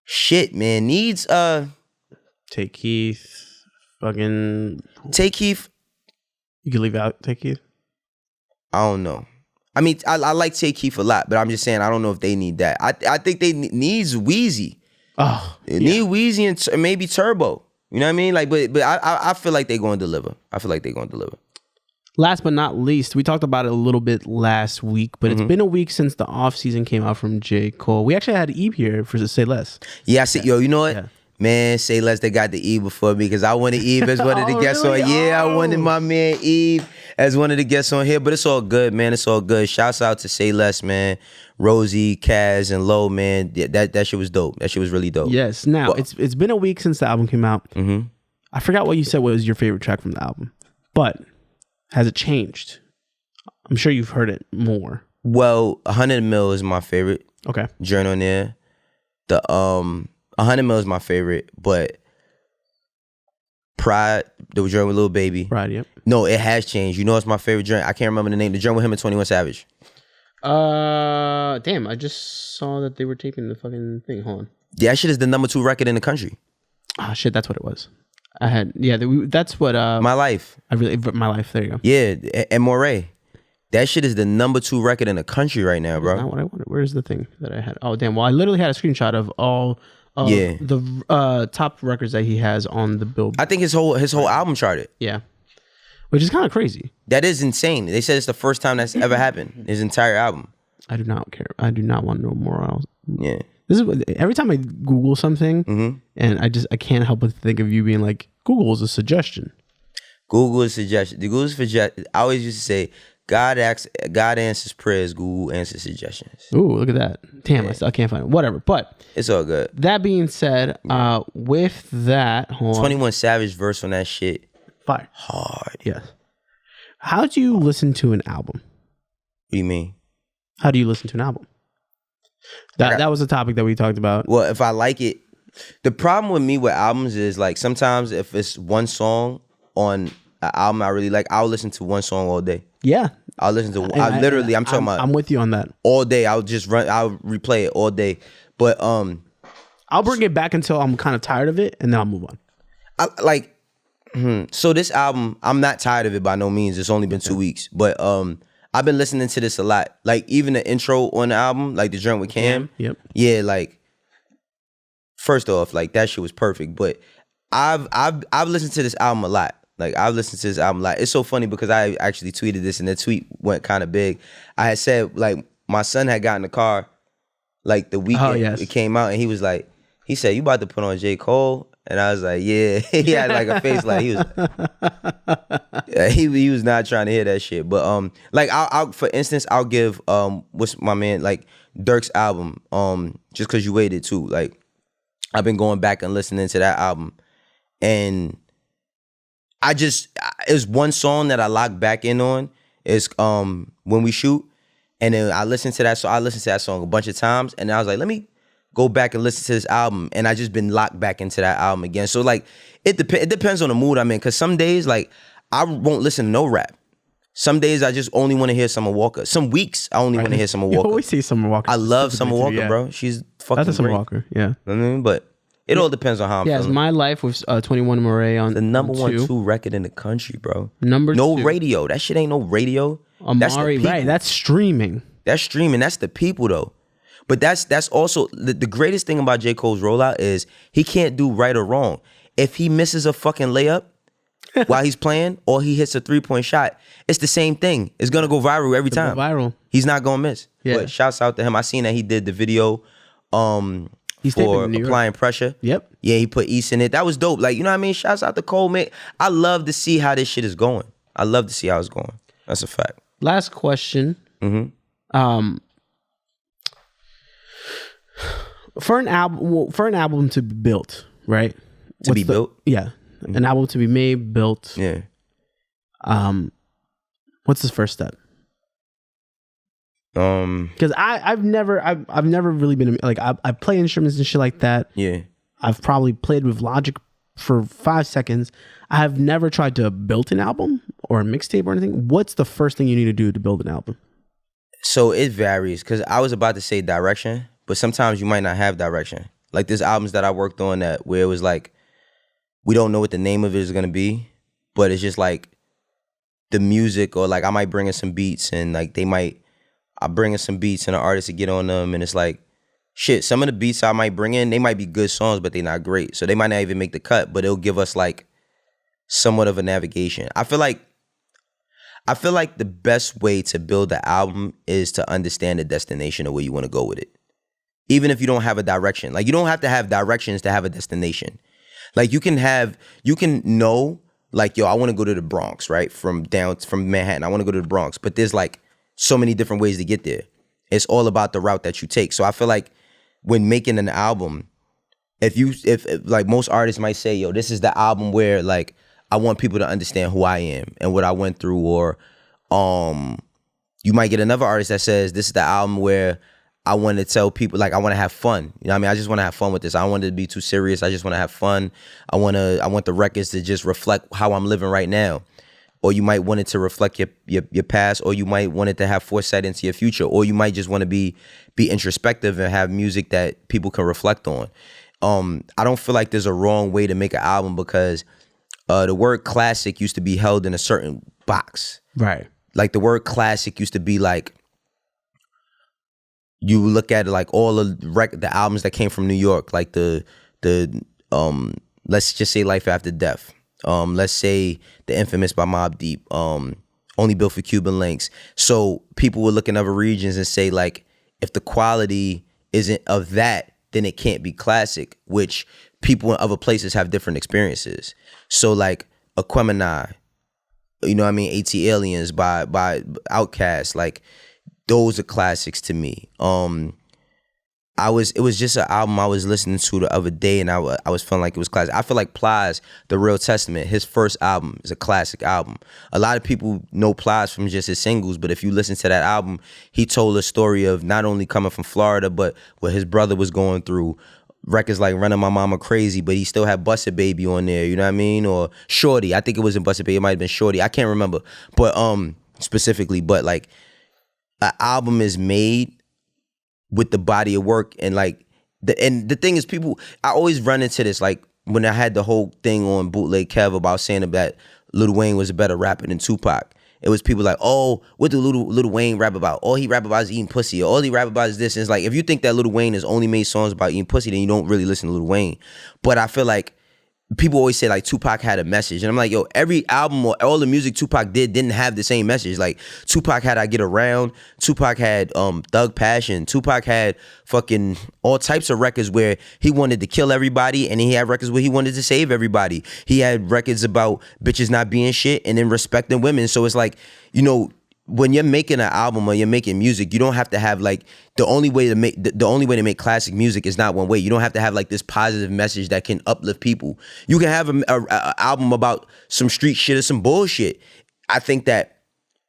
Speaker 2: Shit, man. Needs
Speaker 1: Take Keith. Fucking
Speaker 2: Take Keith.
Speaker 1: You can leave out Take Keith.
Speaker 2: I don't know. I mean, I like Take Keith a lot, but I'm just saying I don't know if they need that. I think they needs Weezy.
Speaker 1: Oh,
Speaker 2: They need Weezy and maybe Turbo. You know what I mean? Like, but I feel like they're going to deliver. I feel like they're going to deliver.
Speaker 1: Last but not least, we talked about it a little bit last week, but it's been a week since the off season came out from J. Cole. We actually had Eve here for Say Less.
Speaker 2: Yeah, I see. Yo, you know what?
Speaker 1: Yeah.
Speaker 2: Man, Say Less, they got the Eve before me because I wanted Eve as one of the guests
Speaker 1: really?
Speaker 2: on. Yeah, I wanted my man Eve as one of the guests on here, but it's all good, man. It's all good. Shouts out to Say Less, man. Rosie, Kaz, and Lo, man. Yeah, that shit was dope. That shit was really dope.
Speaker 1: Yes. Now, it's been a week since the album came out.
Speaker 2: Mm-hmm.
Speaker 1: I forgot what you said was your favorite track from the album, but has it changed? I'm sure you've heard it more.
Speaker 2: Well, 100 Mil is my favorite.
Speaker 1: Okay.
Speaker 2: Journal on there. The 100 Mil is my favorite, but Pride, the joint with Lil Baby.
Speaker 1: Pride, yep.
Speaker 2: No, it has changed. You know it's my favorite joint. I can't remember the name. The joint with him and 21 Savage.
Speaker 1: Damn, I just saw that they were taping the fucking thing. Hold on.
Speaker 2: Yeah, that shit is the #2 record in the country.
Speaker 1: Ah, shit, that's what it was. I had, that's what,
Speaker 2: My Life.
Speaker 1: My Life, there you go.
Speaker 2: Yeah, and Moray. That shit is the #2 record in the country right now, bro.
Speaker 1: That's not what I wanted. Where's the thing that I had? Oh, damn. Well, I literally had a screenshot of all of the top records that he has on the Billboard.
Speaker 2: I think his whole album charted.
Speaker 1: Yeah. Which is kind of crazy.
Speaker 2: That is insane. They said it's the first time that's ever happened. His entire album.
Speaker 1: I do not care. I do not want to know more else.
Speaker 2: Yeah.
Speaker 1: This is every time I Google something, and I can't help but think of you being like, Google is a suggestion.
Speaker 2: Google is a suggestion. The Google's suggestion. I always used to say, God answers prayers, Google answers suggestions.
Speaker 1: Ooh, look at that. Damn,
Speaker 2: Yeah.
Speaker 1: I still can't find it. Whatever. But
Speaker 2: it's all good.
Speaker 1: That being said, with that, hold on.
Speaker 2: 21 Savage verse on that shit.
Speaker 1: Fire.
Speaker 2: Hard.
Speaker 1: Yes. How do you listen to an album?
Speaker 2: What do you mean?
Speaker 1: How do you listen to an album? That was a topic that we talked about.
Speaker 2: Well, if I like it, the problem with me with albums is like sometimes if it's one song on an album I really like, I'll listen to one song all day.
Speaker 1: Yeah.
Speaker 2: I'll listen to I'm talking about
Speaker 1: I'm with you on that.
Speaker 2: All day. I'll replay it all day. But
Speaker 1: I'll bring it back until I'm kind of tired of it and then I'll move on.
Speaker 2: So this album, I'm not tired of it by no means. It's only been 2 weeks. But I've been listening to this a lot. Like even the intro on the album, like the joint with Cam.
Speaker 1: Yep.
Speaker 2: Yeah, like first off, like that shit was perfect. But I've listened to this album a lot. Like I've listened to this album a lot. It's so funny because I actually tweeted this and the tweet went kind of big. I had said like my son had gotten the car like the weekend it came out and he said, "You about to put on J. Cole?" And I was like, "Yeah." He had like a face like he was he was not trying to hear that shit. But like I'll for instance, I'll give what's my man like Dirk's album, Just Cause You Waited too. Like I've been going back and listening to that album and it's one song that I lock back in on is When We Shoot. And then I listened to that song a bunch of times and I was like, let me go back and listen to this album. And I just been locked back into that album again. So like it depends on the mood I'm in. Cause some days like I won't listen to no rap. Some days I just only want to hear Summer Walker. Some weeks I only want to hear Summer Walker.
Speaker 1: You always see Summer Walker.
Speaker 2: I love Summer Walker, bro. She's fucking
Speaker 1: That's a Summer
Speaker 2: great.
Speaker 1: Walker, yeah.
Speaker 2: You know what I mean? But It all depends on how I'm
Speaker 1: Yeah, it's
Speaker 2: feeling.
Speaker 1: My Life with 21 Moray on
Speaker 2: The number
Speaker 1: on
Speaker 2: one
Speaker 1: two.
Speaker 2: two record in the country, bro.
Speaker 1: Number
Speaker 2: no
Speaker 1: two.
Speaker 2: radio. That shit ain't no radio. That's the
Speaker 1: Amari,
Speaker 2: people.
Speaker 1: right? That's streaming.
Speaker 2: That's streaming. That's the people though. But that's also the greatest thing about J. Cole's rollout is he can't do right or wrong. If he misses a fucking layup while he's playing or he hits a 3-point shot, it's the same thing. It's gonna go viral every time.
Speaker 1: Go viral.
Speaker 2: He's not gonna miss.
Speaker 1: Yeah.
Speaker 2: But shouts out to him. I seen that he did the video
Speaker 1: He's
Speaker 2: for
Speaker 1: taping in New York.
Speaker 2: applying pressure.
Speaker 1: Yep.
Speaker 2: Yeah, he put East in it. That was dope. Like, you know what I mean? Shouts out to Cole, man. I love to see how this shit is going. I love to see how it's going. That's a fact.
Speaker 1: Last question. For an album to be built, right?
Speaker 2: To be built?
Speaker 1: Yeah. An album to be made, built.
Speaker 2: Yeah.
Speaker 1: What's the first step? Because I've never really been like I play instruments and shit like that.
Speaker 2: Yeah.
Speaker 1: I've probably played with Logic for 5 seconds. I have never tried to build an album or a mixtape or anything. What's the first thing you need to do to build an album?
Speaker 2: So it varies because I was about to say direction, but sometimes you might not have direction. Like there's albums that I worked on that where it was like, we don't know what the name of it is gonna be, but it's just like the music, or like I might bring in some beats and like I bring in some beats and an artist to get on them, and it's like, shit, some of the beats I might bring in, they might be good songs, but they're not great. So they might not even make the cut, but it'll give us like somewhat of a navigation. I feel like the best way to build the album is to understand the destination of where you want to go with it. Even if you don't have a direction. Like you don't have to have directions to have a destination. Like you can know, like, yo, I want to go to the Bronx, right? From Manhattan. I want to go to the Bronx. But there's like so many different ways to get there. It's all about the route that you take. So I feel like when making an album, if like most artists might say, yo, this is the album where like I want people to understand who I am and what I went through, or you might get another artist that says this is the album where I want to tell people, like, I want to have fun. You know what I mean? I just want to have fun with this. I don't want it to be too serious. I just want to have fun. I want the records to just reflect how I'm living right now. Or you might want it to reflect your past, or you might want it to have foresight into your future, or you might just want to be introspective and have music that people can reflect on. I don't feel like there's a wrong way to make an album because the word classic used to be held in a certain box.
Speaker 1: Right. Like
Speaker 2: the word classic used to be like, you look at it like all of the albums that came from New York, like the let's just say Life After Death. Let's say The Infamous by Mobb Deep. Only Built for Cuban Links. So people would look in other regions and say like, if the quality isn't of that, then it can't be classic, which people in other places have different experiences. So like Aquemini, you know what I mean? AT Aliens by Outkast, like those are classics to me. It was just an album I was listening to the other day, and I was feeling like it was classic. I feel like Plies, The Real Testament, his first album is a classic album. A lot of people know Plies from just his singles, but if you listen to that album, he told a story of not only coming from Florida, but what his brother was going through. Records like Running My Mama Crazy, but he still had Busted Baby on there, you know what I mean? Or Shorty. I think it wasn't Busted Baby, it might have been Shorty. I can't remember, but specifically, but like an album is made with the body of work, and like the thing is, people, I always run into this, like when I had the whole thing on Bootleg Kev about saying that Lil Wayne was a better rapper than Tupac. It was people like, oh, what do Lil Wayne rap about? All he rap about is eating pussy. Or all he rap about is this. And it's like, if you think that Lil Wayne has only made songs about eating pussy, then you don't really listen to Lil Wayne. But I feel like people always say like Tupac had a message. And I'm like, yo, every album or all the music Tupac didn't have the same message. Like Tupac had I Get Around. Tupac had Thug Passion. Tupac had fucking all types of records where he wanted to kill everybody, and he had records where he wanted to save everybody. He had records about bitches not being shit and then respecting women. So it's like, you know, when you're making an album or you're making music, you don't have to have like the only way to make classic music is not one way. You don't have to have like this positive message that can uplift people. You can have a album about some street shit or some bullshit. I think that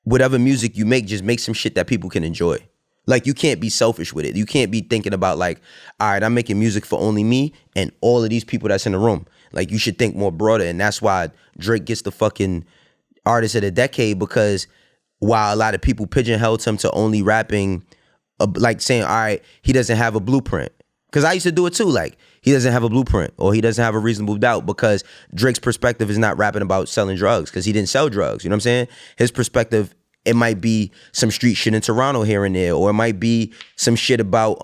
Speaker 2: whatever music you make, just make some shit that people can enjoy. Like you can't be selfish with it. You can't be thinking about like, all right, I'm making music for only me and all of these people that's in the room. Like you should think more broader, and that's why Drake gets the fucking Artist of the Decade, because while a lot of people pigeonholed him to only rapping, like saying, all right, he doesn't have a blueprint. Because I used to do it too. Like, he doesn't have a blueprint or he doesn't have a reasonable doubt, because Drake's perspective is not rapping about selling drugs, because he didn't sell drugs. You know what I'm saying? His perspective, it might be some street shit in Toronto here and there, or it might be some shit about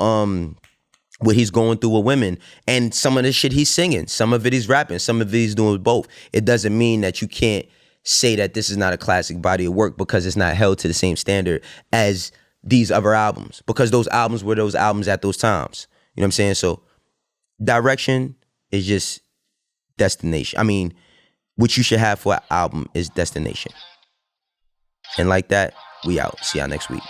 Speaker 2: what he's going through with women. And some of the shit he's singing, some of it he's rapping, some of it he's doing both. It doesn't mean that you can't say that this is not a classic body of work because it's not held to the same standard as these other albums, because those albums were those albums at those times. You know what I'm saying? So direction is just destination. I mean, what you should have for an album is destination. And like that, we out. See y'all next week.